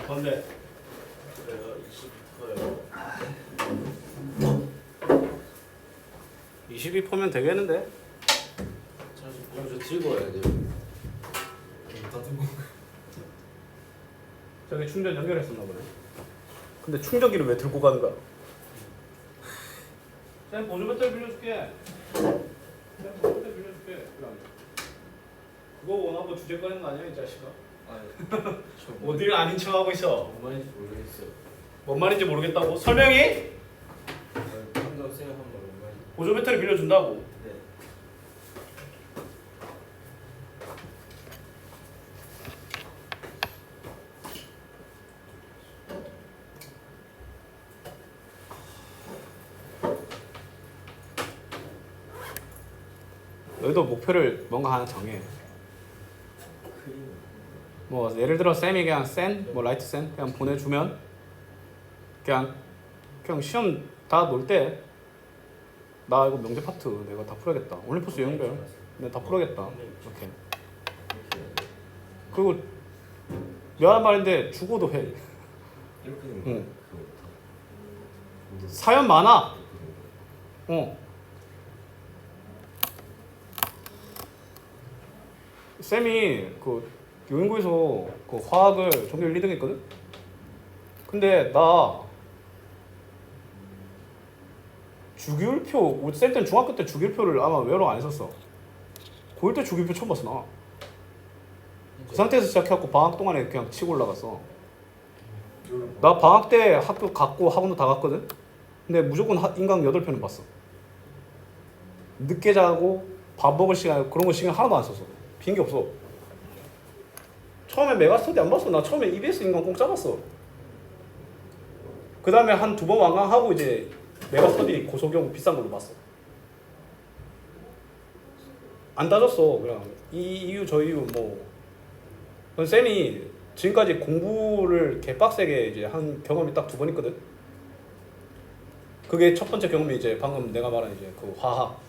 뭔데? 그래요. 20%예요. 22%면 되겠는데? 저 들고 와야 돼요. 다 들고. 저기 충전 연결했었나 보네. 근데 충전기를 왜 들고 가는 거야? 쌤 보조 배터리 빌려줄게. 쌤 보조 배터리 빌려줄게. 그럼 그거 원하고 주제 꺼내는 거 아니야 이 자식아? 저 어딜 아닌 척하고 있어. 뭔 말인지 모르겠어요. 뭔 말인지 모르겠다고? 설명이? 한번 생각하면 뭔 말인지. 보조 배터리 빌려준다고. 네. 너희도 목표를 뭔가 하나 정해. 뭐 예를 들어 쌤이 그냥 뭐 라이트 쌤 그냥 보내주면 그냥 시험 다 놀 때 나 이거 명제 파트 내가 다 풀어야겠다. 올림포스 영별 내가 다 풀어야겠다. 이렇게. 그리고 미안한 말인데 죽어도 해. 이렇게 되는 응. 거. 사연 많아. 쌤이 그 요인구에서 그 화학을 전교 1, 2등 했거든? 근데 나 주기율표, 쌤 때는 중학교 때 주기율표를 아마 외우러 안 했었어. 고1 때 주기율표 처음 봤어 나. 그 상태에서 시작해갖고 방학 동안에 그냥 치고 올라갔어. 나 방학 때 학교 갔고 학원도 다 갔거든? 근데 무조건 인강 8편은 봤어. 늦게 자고 밥 먹을 시간 그런 거 신경 하나도 안 썼어. 비행기 없어. 처음에 메가스터디 안 봤어. 나 처음에 EBS 인강 공짜 봤어. 그 다음에 한 2번 완강하고 이제 메가스터디 고소경 비싼 걸로 봤어. 안 따졌어. 그냥 이 이유 저 이유 뭐. 쌤이 지금까지 공부를 개빡세게 이제 한 경험이 딱 2번 있거든. 그게 첫 번째 경험이 이제 방금 내가 말한 이제 그 화학.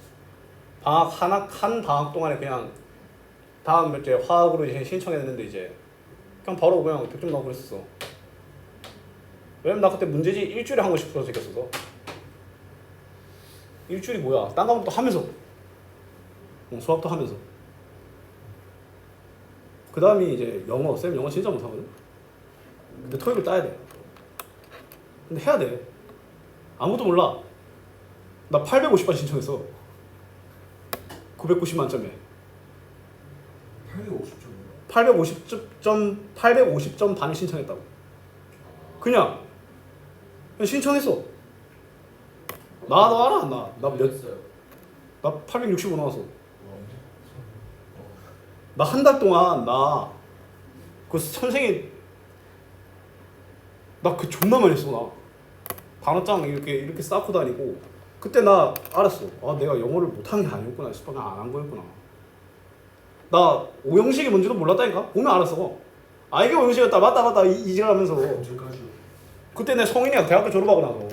한 방학 동안에 그냥 다음 이제 화학으로 이제 신청했는데 이제 그냥 바로 그냥 100점 나오고 그랬었어. 왜냐면 나 그때 문제지 일주일에 한 거씩 풀어서 생겼어서. 일주일이 뭐야? 딴 과목도 하면서. 수학도 하면서. 그 다음이 이제 영어. 쌤 영어 진짜 못하거든. 근데 토익을 따야 돼. 근데 해야 돼. 아무도 몰라. 나 850번 신청했어. 990 만점에. 850점. 850점 반을 신청했다고. 그냥 신청했어. 나도 알아. 나 했어요? 865 나왔어. 나 한 달 동안 그 선생이 나 그 존나 많이 했어. 나 단어장 이렇게 쌓고 다니고. 그때 나 알았어. 아 내가 영어를 못한 게 아니었구나. 그냥 안 한 거였구나. 나 오형식이 뭔지도 몰랐다니까. 보면 알았어. 아 이게 오형식이었다. 맞다 이질하면서. 언제까지? 그때 내 성인이야. 대학교 졸업하고 나서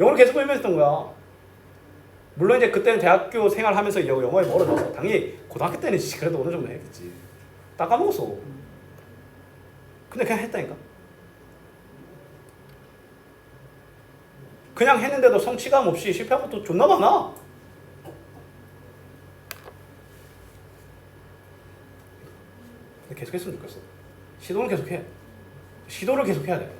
영어를 계속 외면했던 거야. 물론 이제 그때는 대학교 생활하면서 영어에 멀어졌어. 당연히 고등학교 때는 그래도 어느 정도 했겠지. 다 까먹었어. 근데 그냥 했다니까. 그냥 했는데도 성취감 없이 실패한 것도 존나 많아. 근데 계속 했으면 좋겠어. 시도는 계속해. 시도를 계속해야 돼.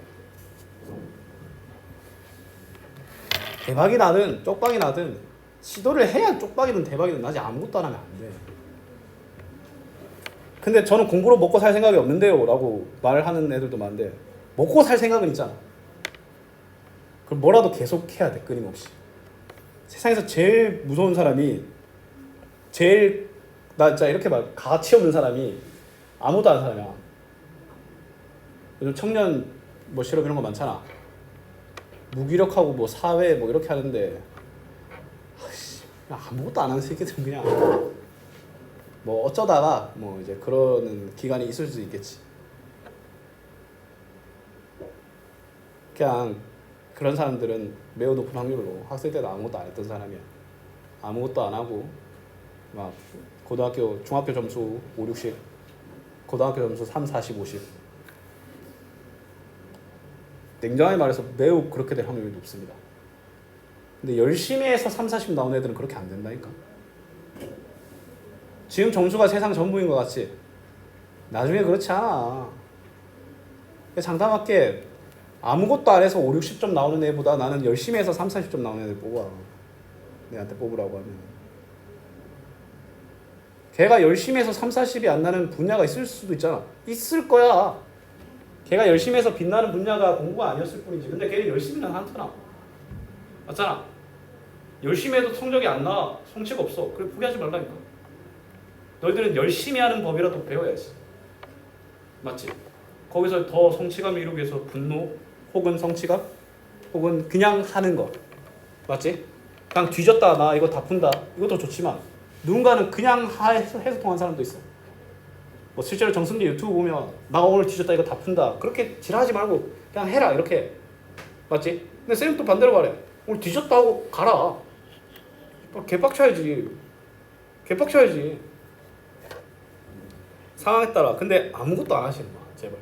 대박이 나든 쪽박이 나든 시도를 해야 쪽박이든 대박이든 나지 아무것도 안 하면 안 돼. 근데 저는 공부로 먹고 살 생각이 없는데요 라고 말하는 애들도 많은데 먹고 살 생각은 있잖아. 그럼 뭐라도 계속 해야 돼. 끊임없이. 세상에서 제일 무서운 사람이 나 진짜 이렇게 말 가치 없는 사람이 아무도 안 사람이야. 요즘 청년 뭐 실업 이런 거 많잖아. 무기력하고 뭐 사회 뭐 이렇게 하는데 그냥 아무것도 안 하는 새끼들은 그냥 뭐 어쩌다가 뭐 이제 그러는 기간이 있을 수 있겠지. 그냥 그런 사람들은 매우 높은 확률로 학생 때도 아무것도 안 했던 사람이야. 아무것도 안 하고 막 고등학교 중학교 점수 5, 60 고등학교 점수 3, 40, 50 냉정하게 말해서 매우 그렇게 될 확률이 높습니다. 근데 열심히 해서 3, 40 나온 애들은 그렇게 안 된다니까. 지금 점수가 세상 전부인 것 같지? 나중에 그렇지 않아. 장담할게 아무것도 안 해서 5, 60점 나오는 애보다 나는 열심히 해서 3, 40점 나오는 애들 뽑아. 내한테 뽑으라고 하면. 걔가 열심히 해서 3, 40이 안 나는 분야가 있을 수도 있잖아. 있을 거야. 걔가 열심히 해서 빛나는 분야가 공부가 아니었을 뿐이지. 근데 걔는 열심히는 하잖아. 맞잖아. 열심히 해도 성적이 안 나와. 성취가 없어. 그래 포기하지 말라니까. 너희들은 열심히 하는 법이라도 배워야지. 맞지? 거기서 더 성취감을 이루기 위해서 분노 혹은 성취감 혹은 그냥 하는 거. 맞지? 그냥 뒤졌다 나 이거 다 푼다. 이것도 좋지만 누군가는 그냥 해서 통한 사람도 있어. 뭐 실제로 정승재 유튜브 보면 나 오늘 뒤졌다 이거 다 푼다. 그렇게 지랄하지 말고 그냥 해라 이렇게. 맞지? 근데 쌤 또 반대로 말해. 오늘 뒤졌다 하고 가라. 개빡쳐야지. 개빡쳐야지. 상황에 따라. 근데 아무것도 안 하시는 거야. 제발.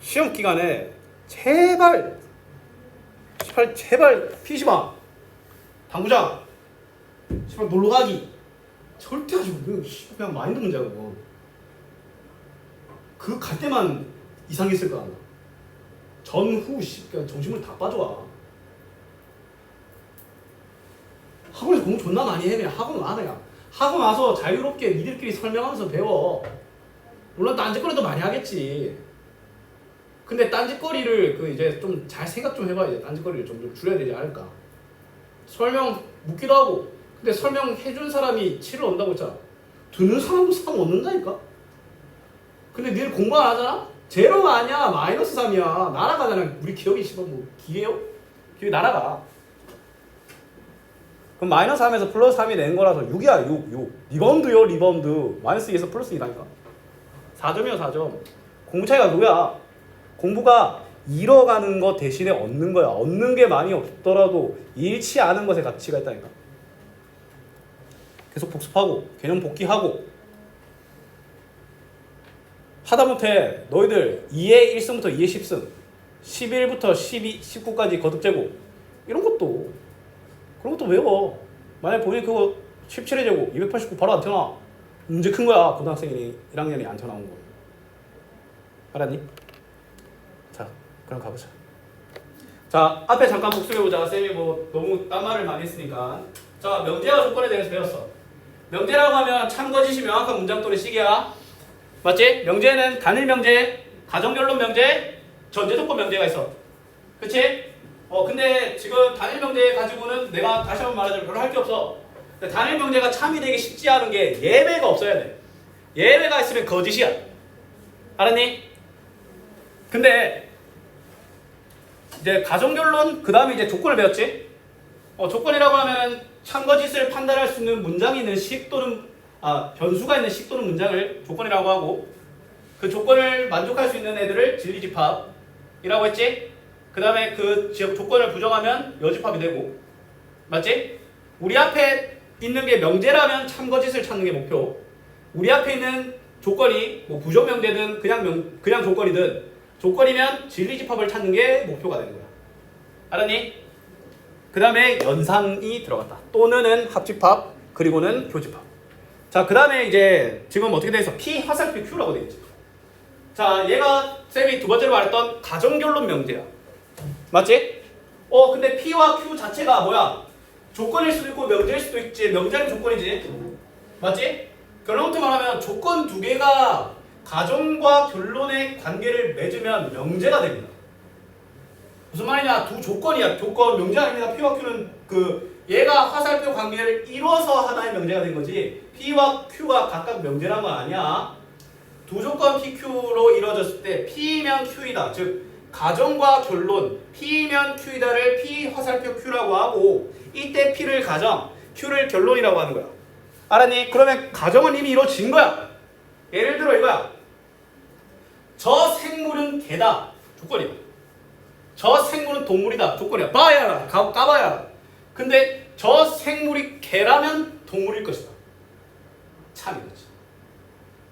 시험 기간에 제발 PC방 당구장 제발 놀러가기 절대 하지 마. 그냥 마인드 문제야 그거. 그 갈 때만 이상했을 거 아니야. 전후 그냥 정신을 다 빠져와. 학원에서 공부 존나 많이 해. 그냥 학원 와 그냥. 학원 와서 자유롭게 니들끼리 설명하면서 배워. 물론 딴짓거리도 많이 하겠지. 근데 딴짓거리를 그 이제 좀 잘 생각 좀 해봐야 돼. 딴짓거리를 좀 줄여야 되지 않을까. 설명 묻기도 하고. 근데 설명해준 사람이 7을 얻는다고 했잖아. 듣는 사람도 3 얻는다니까. 근데 니들 공부 안 하잖아? 제로가 아니야. 마이너스 3이야. 날아가잖아. 우리 기억이 씨발 뭐 기계요? 기억이 날아가. 그럼 마이너스 3에서 플러스 3이 낸 거라서 6이야 6. 리바운드요 리바운드. 마이너스 2에서 플러스 2라니까. 4점이요 4점. 공부 차이가 그거야. 공부가 잃어가는 것 대신에 얻는 거야. 얻는 게 많이 없더라도 잃지 않은 것에 가치가 있다니까. 계속 복습하고 개념 복기하고 하다못해 너희들 2의 1승부터 2의 10승 11부터 12, 19까지 거듭제곱 이런 것도 그런 것도 외워. 만약에 본인이 그거 17의 제곱 289 바로 안 튀어나와. 문제 큰 거야. 고등학생이 1학년이 안 튀어나온 거. 알았니? 자 그럼 가보자. 자 앞에 잠깐 복습해보자. 쌤이 뭐 너무 딴 말을 많이 했으니까. 자 명제와 조건에 대해서 배웠어. 명제라고 하면 참거짓이 명확한 문장또는 시기야. 맞지? 명제는 단일 명제, 가정결론 명제, 전제조건 명제가 있어. 그치? 근데 지금 단일 명제 가지고는 내가 다시 한번 말하자면 별로 할 게 없어. 단일 명제가 참이 되기 쉽지 않은 게 예외가 없어야 돼. 예외가 있으면 거짓이야. 알았니? 근데 이제 가정결론 그 다음에 이제 조건을 배웠지? 조건이라고 하면 참거짓을 판단할 수 있는 문장이 있는 식 또는 변수가 있는 식 또는 문장을 조건이라고 하고 그 조건을 만족할 수 있는 애들을 진리집합이라고 했지? 그 다음에 그 조건을 부정하면 여집합이 되고 맞지? 우리 앞에 있는 게 명제라면 참거짓을 찾는 게 목표. 우리 앞에 있는 조건이 뭐 부정명제든 그냥 조건이든 조건이면 진리집합을 찾는 게 목표가 되는 거야. 알았니? 그 다음에 연상이 들어갔다. 또는 합집합 그리고는 교집합. 자, 그 다음에 이제 지금 어떻게 돼 있어? P 화살표 Q라고 돼 있지. 자, 얘가 쌤이 두 번째로 말했던 가정결론 명제야. 맞지? 근데 P와 Q 자체가 뭐야? 조건일 수도 있고 명제일 수도 있지. 명제는 조건이지. 맞지? 결론부터 말하면 조건 두 개가 가정과 결론의 관계를 맺으면 명제가 됩니다. 무슨 말이냐? 두 조건이야. 조건 명제 아닙니다. P와 Q는 얘가 화살표 관계를 이뤄서 하나의 명제가 된 거지. P와 Q가 각각 명제란 건 아니야. 두 조건 PQ로 이루어졌을 때 P면 Q이다. 즉 가정과 결론 P면 Q이다를 P 화살표 Q라고 하고 이때 P를 가정, Q를 결론이라고 하는 거야. 알았니? 그러면 가정은 이미 이루어진 거야. 예를 들어 이거야. 저 생물은 개다. 조건이다. 저 생물은 동물이다. 조건이야. 봐야 알아. 까봐야 알아. 근데 저 생물이 개라면 동물일 것이다. 참인 거지.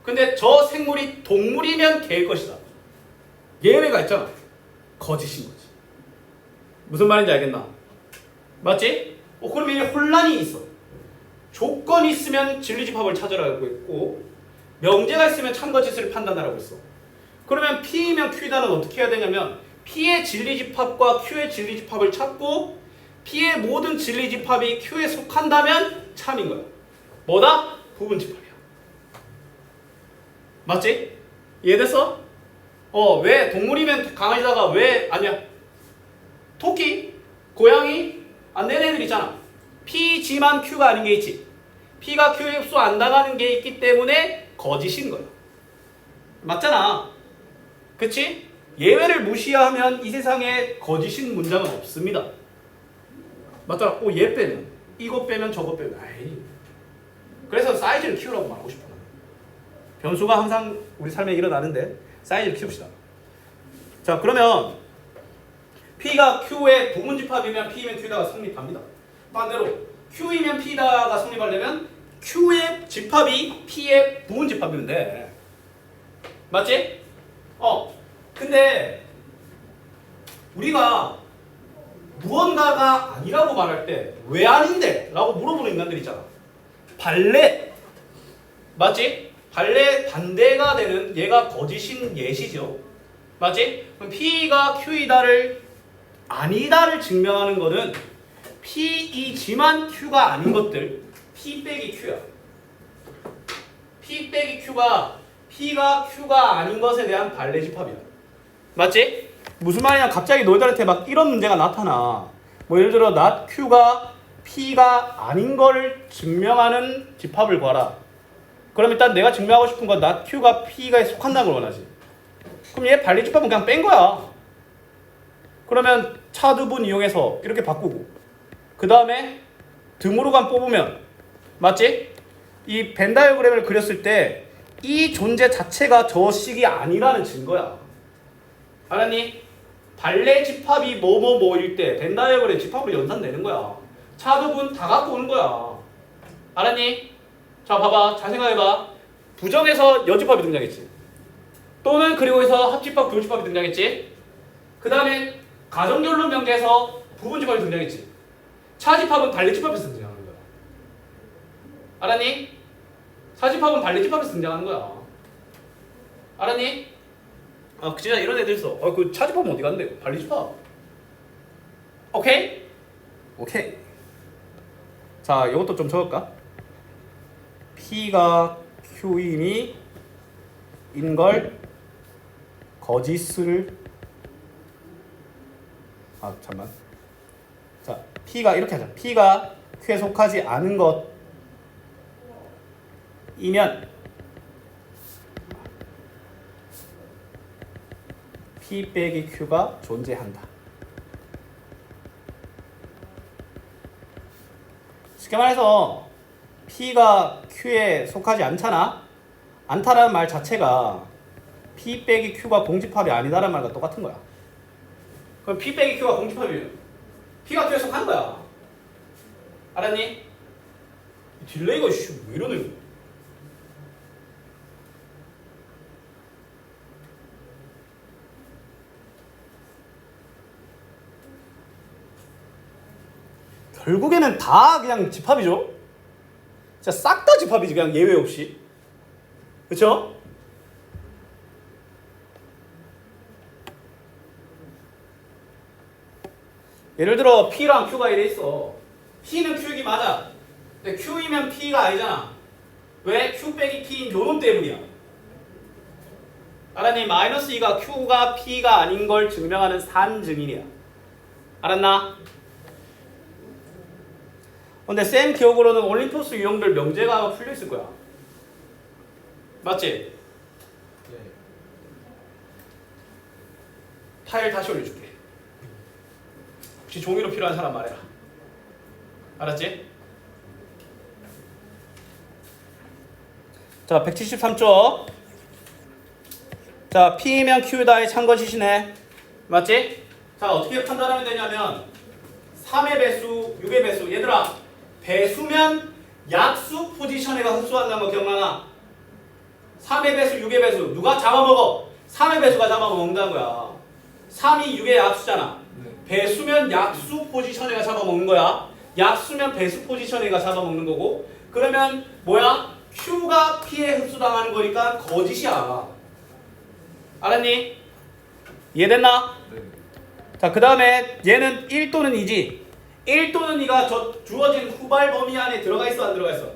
근데 저 생물이 동물이면 개일 것이다. 예외가 있잖아. 거짓인 거지. 무슨 말인지 알겠나? 맞지? 그러면 이제 혼란이 있어. 조건이 있으면 진리집합을 찾으라고 했고 명제가 있으면 참거짓을 판단하라고 했어. 그러면 P이면 Q이다는 어떻게 해야 되냐면 P의 진리집합과 Q의 진리집합을 찾고 P의 모든 진리집합이 Q에 속한다면 참인 거야. 뭐다? 부분집합이야. 맞지? 이해됐어? 왜 동물이면 강아지다가 왜 아니야? 토끼, 고양이, 내는 애들 있잖아. P지만 Q가 아닌 게 있지. P가 Q에 흡수 안 당하는 게 있기 때문에 거짓인 거야. 맞잖아. 그치? 예외를 무시하면 이 세상에 거짓인 문장은 없습니다. 맞잖아. 얘 빼면 이거 빼면 저거 빼면 그래서 사이즈를 키우라고 말하고 싶어. 변수가 항상 우리 삶에 일어나는데 사이즈를 키웁시다. 자, 그러면 P가 Q의 부분집합이면 P이면 Q다가 성립합니다. 반대로 Q이면 P다가 성립하려면 Q의 집합이 P의 부분집합이면 돼. 맞지? 근데 우리가 무언가가 아니라고 말할 때 왜 아닌데? 라고 물어보는 인간들 있잖아. 발레. 맞지? 발레 반대가 되는 얘가 거짓인 예시죠. 맞지? 그럼 P가 Q이다를 아니다를 증명하는 거는 P이지만 Q가 아닌 것들 P 빼기 Q야. P 빼기 Q가 P가 Q가 아닌 것에 대한 발레 집합이야. 맞지? 무슨 말이냐? 갑자기 너희들한테 막 이런 문제가 나타나. 예를 들어 not Q가 P가 아닌 걸 증명하는 집합을 구하라. 그럼 일단 내가 증명하고 싶은 건 not Q가 P가 속한다는 걸 원하지. 그럼 얘 발레 집합은 그냥 뺀 거야. 그러면 차두분 이용해서 이렇게 바꾸고 그 다음에 등으로만 뽑으면 맞지? 이 벤 다이어그램을 그렸을 때 이 존재 자체가 저 식이 아니라는 증거야. 알았니? 발레 집합이 뭐뭐뭐일 때 벤 다이어그램 집합으로 연산되는 거야. 차두분 다 갖고 오는 거야. 알았니? 자, 봐봐. 잘 생각해봐. 부정에서 여집합이 등장했지. 또는 그리고 해서 합집합, 교집합이 등장했지. 그 다음에 가정결론 명제에서 부분집합이 등장했지. 차집합은 발레집합에서 등장하는 거야. 알았니? 사집합은 발레집합에서 등장하는 거야. 알았니? 진짜 이런 애들 있어. 그 차집합은 어디 갔는데? 발레집합. 오케이? 오케이. 자, 이것도 좀 적을까? P가 Q임이 인걸 거짓을 잠깐만. 자, P가 이렇게 하자. P가 Q에 속하지 않은 것이면 P 빼기 Q가 존재한다. 쉽게 말해서 P가 Q에 속하지 않다라는 말 자체가 P 빼기 Q가 공집합이 아니다라는 말과 똑같은 거야. 그럼 P 빼기 Q가 공집합이면 P가 Q에 속한 거야. 알았니? 딜레이가 왜 이러네. 결국에는 다 그냥 집합이죠. 진짜 싹 다 집합이지, 그냥 예외 없이. 그쵸? 예를 들어 P랑 Q가 이래 있어. P는 Q이기 맞아. 근데 Q이면 P가 아니잖아. 왜? Q 빼기 P인 요놈 때문이야. 알았니? 마이너스 2가 Q가 P가 아닌 걸 증명하는 산증인이야. 알았나? 근데 쌤 기억으로는 올림포스 유형들 명제가 풀려 있을 거야. 맞지? 네. 파일 다시 올려줄게. 혹시 종이로 필요한 사람 말해라. 알았지? 자, 173쪽. 자, P이면 Q다의 참거짓이네. 맞지? 자, 자, 어떻게 판단하면 되냐면 3의 배수, 6의 배수. 얘들아, 배수면 약수 포지션에가 흡수한다는 거 기억나나? 3의 배수, 6의 배수. 누가 잡아먹어? 3의 배수가 잡아먹는다는 거야. 3이 6의 약수잖아. 네. 배수면 약수 포지션에가 잡아먹는 거야. 약수면 배수 포지션에가 잡아먹는 거고. 그러면 뭐야? Q가 P에 흡수당하는 거니까 거짓이야. 알았니? 이해됐나? 네. 자, 그 다음에 얘는 1 또는 2지. 1 또는 2가 저 주어진 후발 범위 안에 들어가 있어, 안 들어가 있어?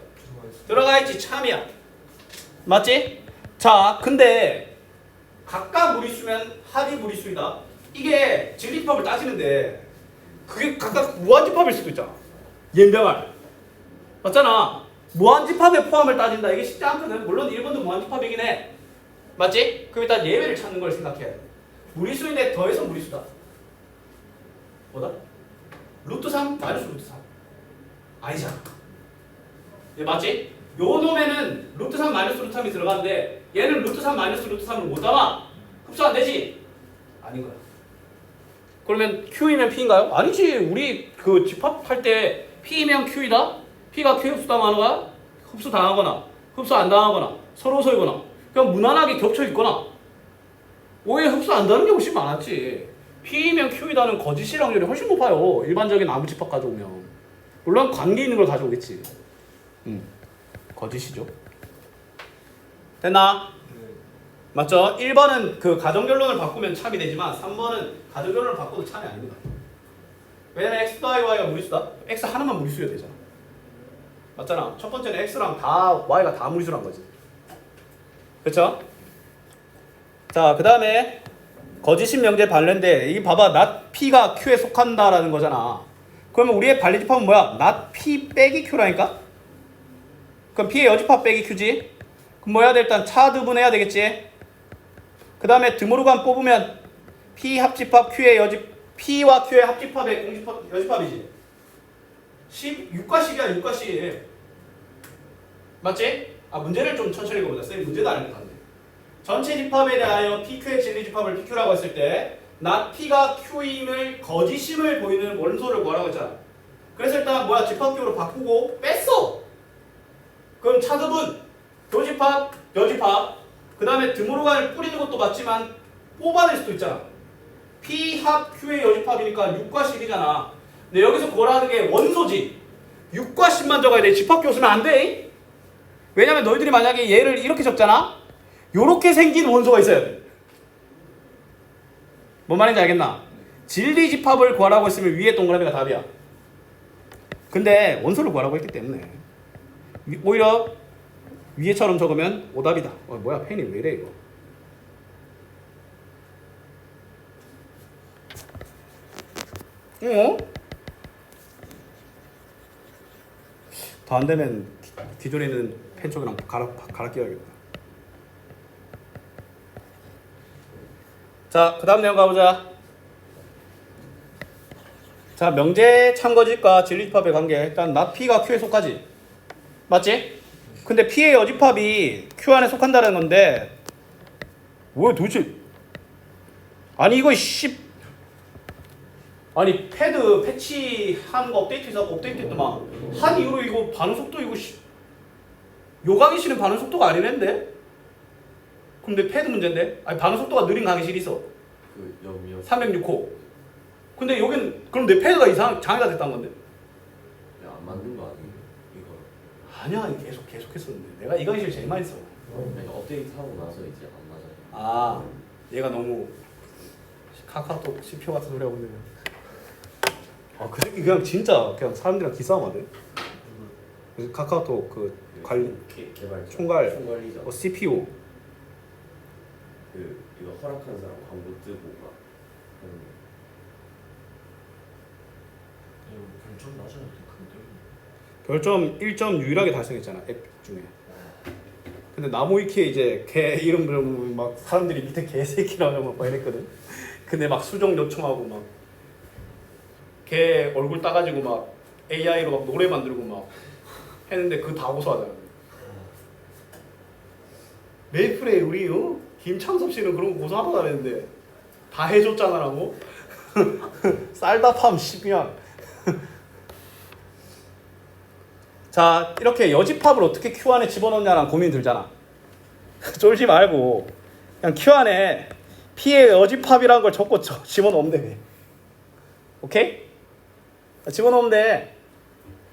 들어가 있지. 참이야. 맞지? 자, 근데 각각 무리수면 합이 무리수이다. 이게 진리집합을 따지는데 그게 각각 무한집합일 수도 있잖아. 연병할. 맞잖아. 무한집합의 포함을 따진다. 이게 쉽지 않거든. 물론 1번도 무한집합이긴 해. 맞지? 그럼 일단 예외를 찾는 걸 생각해야 돼. 무리수인데 더해서 무리수다. 뭐다? 루트 3 마이너스 루트 3. 아니잖아. 예, 맞지? 요 놈에는 루트 3 마이너스 루트 3이 들어가는데 얘는 루트 3 마이너스 루트 3을 못 담아. 흡수 안 되지? 아닌 거야. 그러면 Q이면 P인가요? 아니지. 우리 그 집합할 때 P이면 Q이다? P가 Q 흡수 당하거나 흡수 당하거나 흡수 안 당하거나 서로 서이거나 그냥 무난하게 겹쳐 있거나 오히려 흡수 안 되는 게 훨씬 많았지. P이면 Q이다는 거짓일 확률이 훨씬 높아요. 일반적인 아무 집합 가져오면. 물론 관계 있는 걸 가져오겠지. 거짓이죠. 됐나? 네. 맞죠? 1번은 그 가정결론을 바꾸면 참이 되지만 3번은 가정결론을 바꿔도 참이 아닙니다. 왜냐면 x 더하기 y가 무리수다. x 하나만 무리수여야 되잖아. 맞잖아. 첫 번째는 x랑 다 y가 다 무리수란 거지. 그렇죠? 자, 그 다음에 거짓인 명제 반례인데 이 봐봐. not p가 q에 속한다라는 거잖아. 그러면 우리의 반례집합은 뭐야? not p 빼기 q라니까? 그럼 p의 여집합 빼기 q지? 그럼 뭐 해야 돼? 일단 차드분해야 되겠지? 그 다음에 드모르간 뽑으면 p 합집합 q의 여집 p와 q의 합집합의 공집합 여집합이지. 6과 10이야. 6과 10. 맞지? 아, 문제를 좀 천천히 읽어보자. 쌤 문제도 안 읽었네. 전체 집합에 대하여 PQ의 진리 집합을 PQ라고 했을 때 not P가 Q임을 거짓임을 보이는 원소를 구하라고 했잖아. 그래서 일단 뭐야? 집합격으로 바꾸고 뺐어. 그럼 차드분, 교집합, 여집합 그 다음에 드모르간을 뿌리는 것도 맞지만 뽑아낼 수도 있잖아. P 합 Q의 여집합이니까 6과 10이잖아. 근데 여기서 구하라는 게 원소지. 6과 10만 적어야 돼. 집합교 쓰면 안 돼. 왜냐면 너희들이 만약에 얘를 이렇게 적잖아. 요렇게 생긴 원소가 있어야 돼. 뭔 말인지 알겠나? 진리 집합을 구하라고 했으면 위에 동그라미가 답이야. 근데 원소를 구하라고 했기 때문에 오히려 위에처럼 적으면 오답이다. 뭐야 펜이 왜 이래 이거. 어? 더 안 되면 기존에 있는 펜 쪽이랑 갈아 끼워야겠다. 자, 그 다음 내용 가보자. 자, 명제 참거짓과 진리집합의 관계. 일단 not P가 Q에 속하지. 맞지? 근데 P의 여집합이 Q 안에 속한다는 건데 뭐야 도대체. 아니 이거 아니 패드 패치한 거 업데이트해서 업데이트했더만 한 이후로 이거 반응 속도 이거 요 강의실은 반응 속도가 아니랬는데? 근데 패드 문제인데? 아니 반응 속도가 느린 강의실이 있어. 그 염이요. 306호. 근데 여긴 그럼 내 패드가 장애가 됐다는 건데? 안 만든 거 아니에요? 이거. 아니야 계속 했었는데 내가 이 강의실 제일 많이 써. 아니, 업데이트 하고 나서 이제 안 맞아요. 아 얘가 너무 카카오톡 CPO 같은 소리 하고 있네. 아 그 새끼 그냥 진짜 그냥 사람들이랑 기싸움하대. 그래서 카카오톡 그 관리 개발 총괄이자 CPO 그 이거 허락한 사람 광고 뜨고 막 하는 거. 별점 낮아야 돼. 별점 1점 유일하게 달성했잖아 앱 중에. 근데 나무위키에 이제 걔 이름 부르면 막 사람들이 밑에 개새끼라고 막 이랬거든. 근데 막 수정 요청하고 막 걔 얼굴 따가지고 막 AI로 막 노래 만들고 막 했는데 그 다 고소하잖아. 메이플에 우리 김창섭 씨는 그런 거 고소하다고 했는데 다 해줬잖아라고. 쌀다팜 12양. 자, 이렇게 여집합을 어떻게 Q 안에 집어넣냐라는 고민 들잖아. 쫄지 말고 그냥 Q 안에 P의 여집합이라는 걸 적고 집어넣으면 돼. 오케이? 집어넣으면 돼.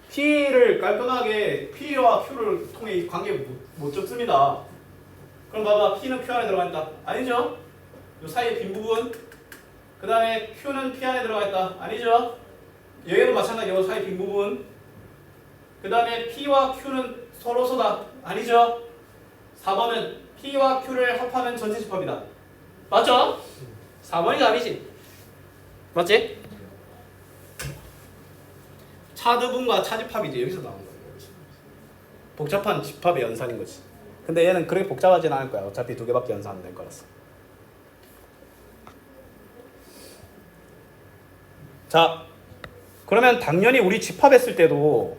P를 깔끔하게 P와 Q를 통해 이 관계 못 적습니다. 그럼 봐봐. P는 Q 안에 들어가 있다. 아니죠? 이 사이에 빈 부분. 그 다음에 Q는 P 안에 들어가 있다. 아니죠? 여기도 마찬가지로 사이 빈 부분. 그 다음에 P와 Q는 서로서다. 아니죠? 4번은 P와 Q를 합하면 전체 집합이다. 맞죠? 4번이 답이지. 맞지? 차드분과 차집합이지. 여기서 나온 거야. 복잡한 집합의 연산인 거지. 근데 얘는 그렇게 복잡하진 않을 거야. 어차피 2개밖에 연산하면 될 거라서. 자, 그러면 당연히 우리 집합했을 때도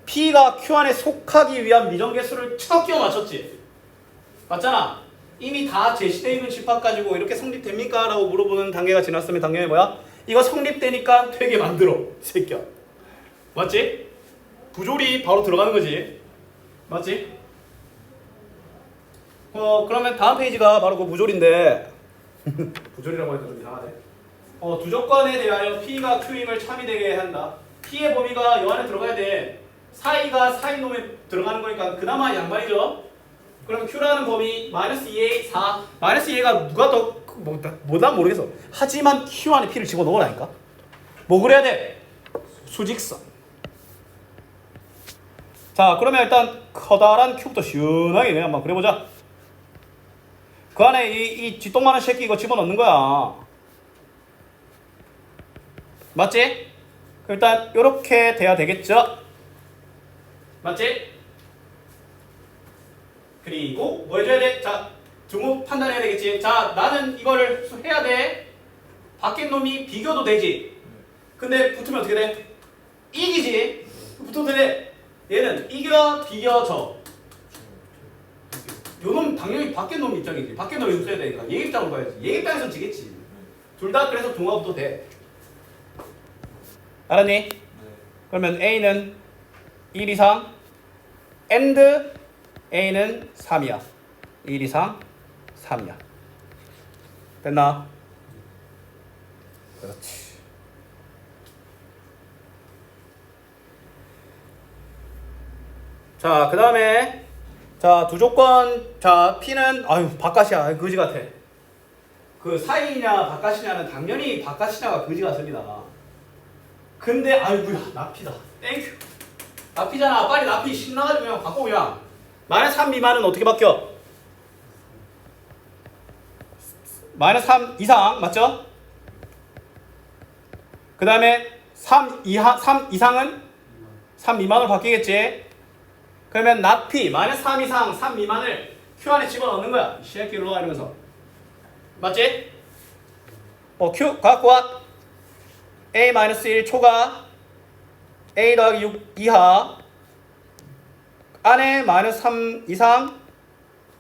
P가 Q 안에 속하기 위한 미정계수를 쳐 끼워 맞췄지. 맞잖아. 이미 다 제시되어 있는 집합 가지고 이렇게 성립됩니까? 라고 물어보는 단계가 지났으면 당연히 뭐야? 이거 성립되니까 되게 만들어. 이 새끼야. 맞지? 부조리 바로 들어가는 거지. 맞지? 그러면 다음 페이지가 바로 그 부조리인데 부조리라고 하니까 좀 이상하네. 두 조건에 대하여 P가 Q임을 참이되게 한다. P의 범위가 요 안에 들어가야 돼. 사이가 사이 놈에 들어가는 거니까 그나마 양반이죠. 그럼 Q라는 범위 -2A 4 -2A가 누가 더 난 모르겠어. 하지만 Q 안에 P를 집어넣으라니까. 뭐 그래야 돼? 수직선. 자, 그러면 일단 커다란 Q부터 시원하게 그냥 한번 그려보자. 그 안에 이 쥐똥만한 새끼 이거 집어넣는 거야. 맞지? 일단 이렇게 돼야 되겠죠? 맞지? 그리고 뭐 해줘야 돼? 자, 등호 판단해야 되겠지? 자, 나는 이거를 해야 돼. 바뀐 놈이 비교도 되지? 근데 붙으면 어떻게 돼? 이기지? 붙어도 돼. 얘는 이겨, 비겨, 져. 요놈 당연히 바뀐 놈 입장이지. 바뀐 놈이 없어야 되니까 얘 입장으로 봐야지. 얘 입장에선 지겠지. 둘 다 그래서 동화부터 돼. 알았니? 네. 그러면 A는 1 이상 and A는 3이야. 1 이상 3이야. 됐나? 그렇지. 자, 그 다음에 자, 두 조건. 자, P는 아유 바깥이야. 거지 같아. 그 사이냐 바깥이냐는 당연히 바깥이냐가 거지 같습니다. 근데 아이고야 나피다. 땡큐. 나피잖아. 빨리 나피 신나가지고 그냥 바꿔 그냥. -3 미만은 어떻게 바뀌어? -3 이상 맞죠? 그 다음에 3 이상은 3 미만으로 바뀌겠지? 그러면 나피 -3 이상 3 미만을 Q 안에 집어넣는 거야. 이 새끼로 와 이러면서. 맞지? Q 갖고 와. A-1 초과 A 더하기 6 이하 안에 -3 이상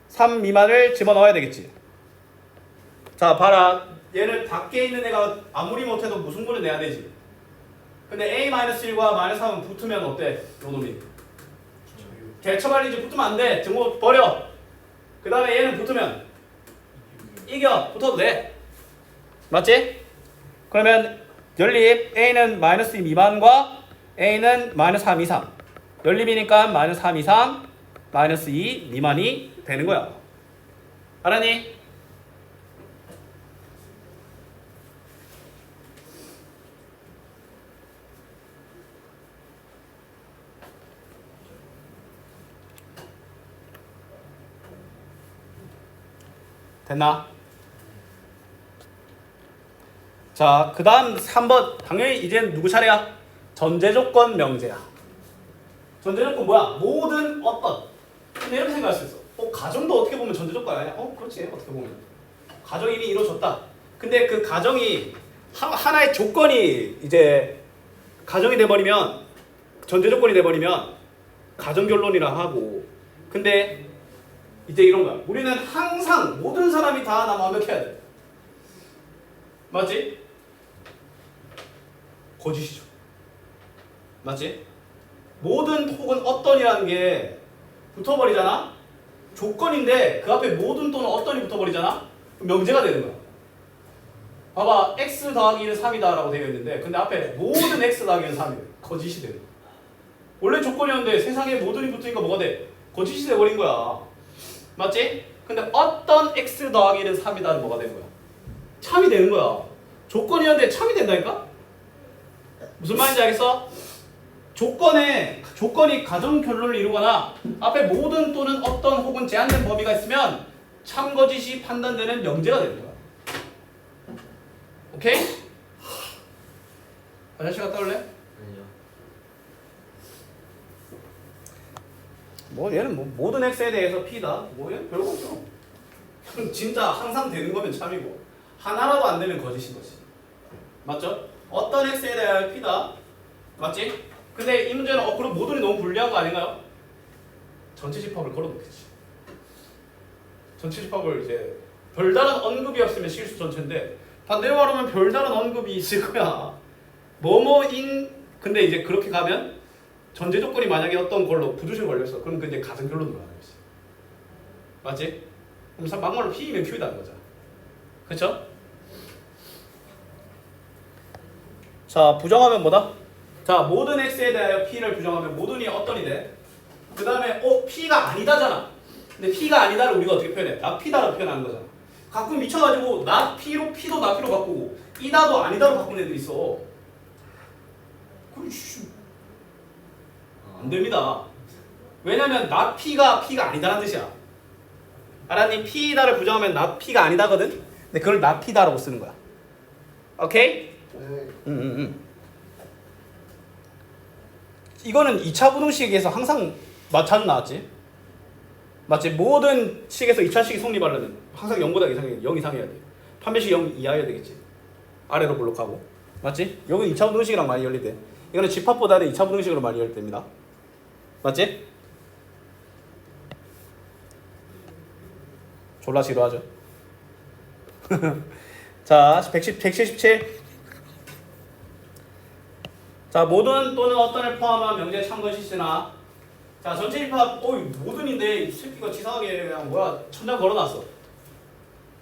3 미만을 집어넣어야 되겠지. 자, 봐라. 얘는 밖에 있는 애가 아무리 못해도 무승부를 내야 되지. 근데 A-1과 -3은 붙으면 어때? 요 놈이 개처발리지. 붙으면 안 돼. 등호 버려. 그 다음에 얘는 붙으면 이겨. 붙어도 돼. 맞지? 그러면 연립 A는 -2 미만과 A는 -3 이상. 연립이니까 -3 이상 -2 미만이 되는 거야. 알았니? 됐나? 자, 그 다음 3번. 당연히 이젠 누구 차례야? 전제조건 명제야. 전제조건 뭐야? 모든 어떤. 근데 이렇게 생각할 수 있어. 가정도 어떻게 보면 전제조건 아니야? 그렇지. 어떻게 보면. 가정이 이미 이루어졌다. 근데 그 가정이 하나의 조건이 이제 가정이 돼버리면, 전제조건이 돼버리면 가정결론이라 하고. 근데 이제 이런 거야. 우리는 항상 모든 사람이 다 나 완벽해야 돼. 맞지? 거짓이죠. 맞지? 모든 혹은 어떤이라는 게 붙어버리잖아. 조건인데 그 앞에 모든 또는 어떤이 붙어버리잖아. 그럼 명제가 되는 거야. 봐봐, x 더하기 1은 3이다 라고 되어 있는데 근데 앞에 모든 x 더하기 1은 3이래. 거짓이 되는 거야. 원래 조건이었는데 세상에 모든이 붙으니까 뭐가 돼? 거짓이 돼버린 거야. 맞지? 근데 어떤 x 더하기 1은 3이다는 뭐가 되는 거야? 참이 되는 거야. 조건이었는데 참이 된다니까? 무슨 말인지 알겠어? 조건이 가정 결론을 이루거나 앞에 모든 또는 어떤 혹은 제한된 범위가 있으면 참거짓이 판단되는 명제가 되는 거야. 오케이? 화장실 갔다 올래? 아니요. 뭐 얘는 뭐 모든 x에 대해서 p다. 뭐 얘는 별거 없어. 진짜 항상 되는 거면 참이고 하나라도 안 되면 거짓인 거지. 맞죠? 어떤 x에 대하여 p다. 맞지? 근데 이 문제는 그럼 모든이 너무 불리한 거 아닌가요? 전체 집합을 걸어놓겠지. 전체 집합을 이제 별다른 언급이 없으면 실수 전체인데 반대로 말하면 별다른 언급이 있을 거야. 뭐뭐인 근데 이제 그렇게 가면 전제 조건이 만약에 어떤 걸로 부두실 걸렸어. 그럼 그게 가정 결론으로 가는 거지. 맞지? 그럼 막말로 P이면 Q다는 거잖아. 그쵸? 자, 부정하면 뭐다? 자, 모든 x에 대하여 p를 부정하면 모든이 어떤이 돼? 그 다음에 p가 아니다잖아. 근데 p가 아니다를 우리가 어떻게 표현해? not p다라고 표현하는 거잖아. 가끔 미쳐가지고 not p로 p도 not p로 바꾸고 이다도 아니다로 바꾸는 애들 있어. 그럼 안 됩니다. 왜냐면 not p가 아니다라는 뜻이야. 알았니? p다를 부정하면 not p가 아니다거든? 근데 그걸 not p다라고 쓰는 거야. 오케이? 네. 이거는 2차 부등식에서 항상 자주 나왔지. 맞지? 모든 식에서 2차식이 성립하려면 항상 0보다 이상해. 0 이상 해야 돼. 판별식 0 이하여야 되겠지. 아래로 블록하고. 맞지? 여기 2차 부등식이랑 많이 열리대. 이거는 집합보다는 2차 부등식으로 많이 열립니다. 맞지? 졸라 지루하죠. 자, 177. 자, 모든 또는 어떤을 포함한 명제 참거짓이나 자, 전체 집합 모든인데 이 새끼가 치사하게 그냥 천장 걸어놨어.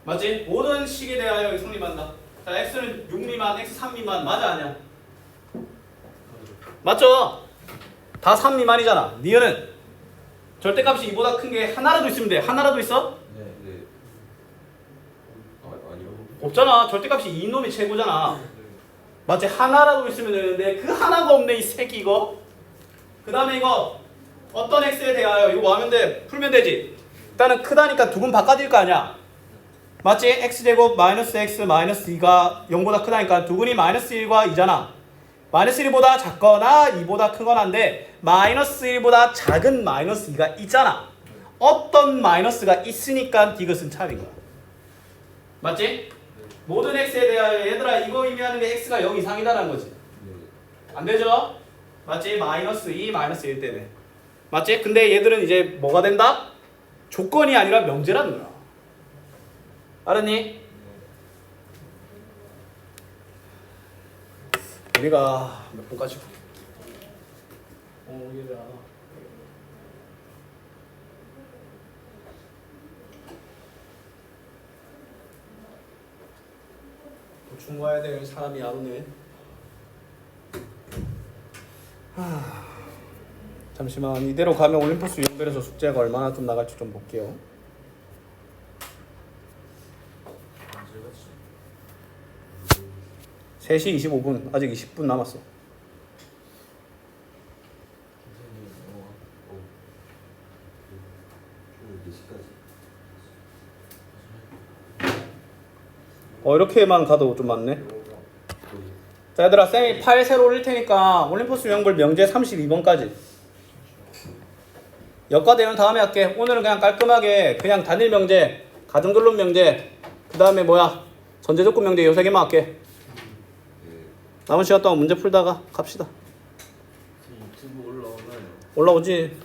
맞지? 모든 식에 대하여 성립한다. 자, x는 6 미만, x 3 미만 맞아 아니야? 맞죠? 다 3 미만이잖아. 니은은 절대값이 2보다 큰 게 하나라도 있으면 돼. 하나라도 있어? 네. 아니요. 없잖아. 절대값이 2 놈이 최고잖아. 맞지? 하나라도 있으면 되는데 그 하나가 없네 이 새끼 이거. 그 다음에 이거 어떤 x에 대하여 이거 뭐 하면 돼? 풀면 되지. 일단은 크다니까 두근 바꿔질 거 아니야. 맞지? x제곱 마이너스 x 마이너스 2가 0보다 크다니까 두근이 마이너스 1과 2잖아. 마이너스 1보다 작거나 2보다 크거나 한데 마이너스 1보다 작은 마이너스 2가 있잖아. 어떤 마이너스가 있으니까 디귿은 참인 거야. 맞지? 모든 x에 대하여 얘들아 이거 의미하는 게 x가 0 이상이다라는 거지. 안 되죠? 맞지? 마이너스 2 마이너스 1 때문에. 맞지? 근데 얘들은 이제 뭐가 된다? 조건이 아니라 명제라는 거야. 알았니? 우리가 몇 분까지? 얘들아. 보충 가야 될 사람이 안 오네. 잠시만 이대로 가면 올림포스 유형별에서 숙제가 얼마나 좀 나갈지 좀 볼게요. 3시 25분 아직 20분 남았어. 이렇게만 가도 좀 많네. 자 얘들아 쌤이 8 세로 올릴 테니까 올림포스 유형별 명제 32번까지 역과대응 다음에 할게. 오늘은 그냥 깔끔하게 그냥 단일 명제, 가정결론 명제, 그 다음에 전제조건 명제 요 3개만 할게. 남은 시간 동안 문제 풀다가 갑시다. 유튜브 올라오나요? 올라오지.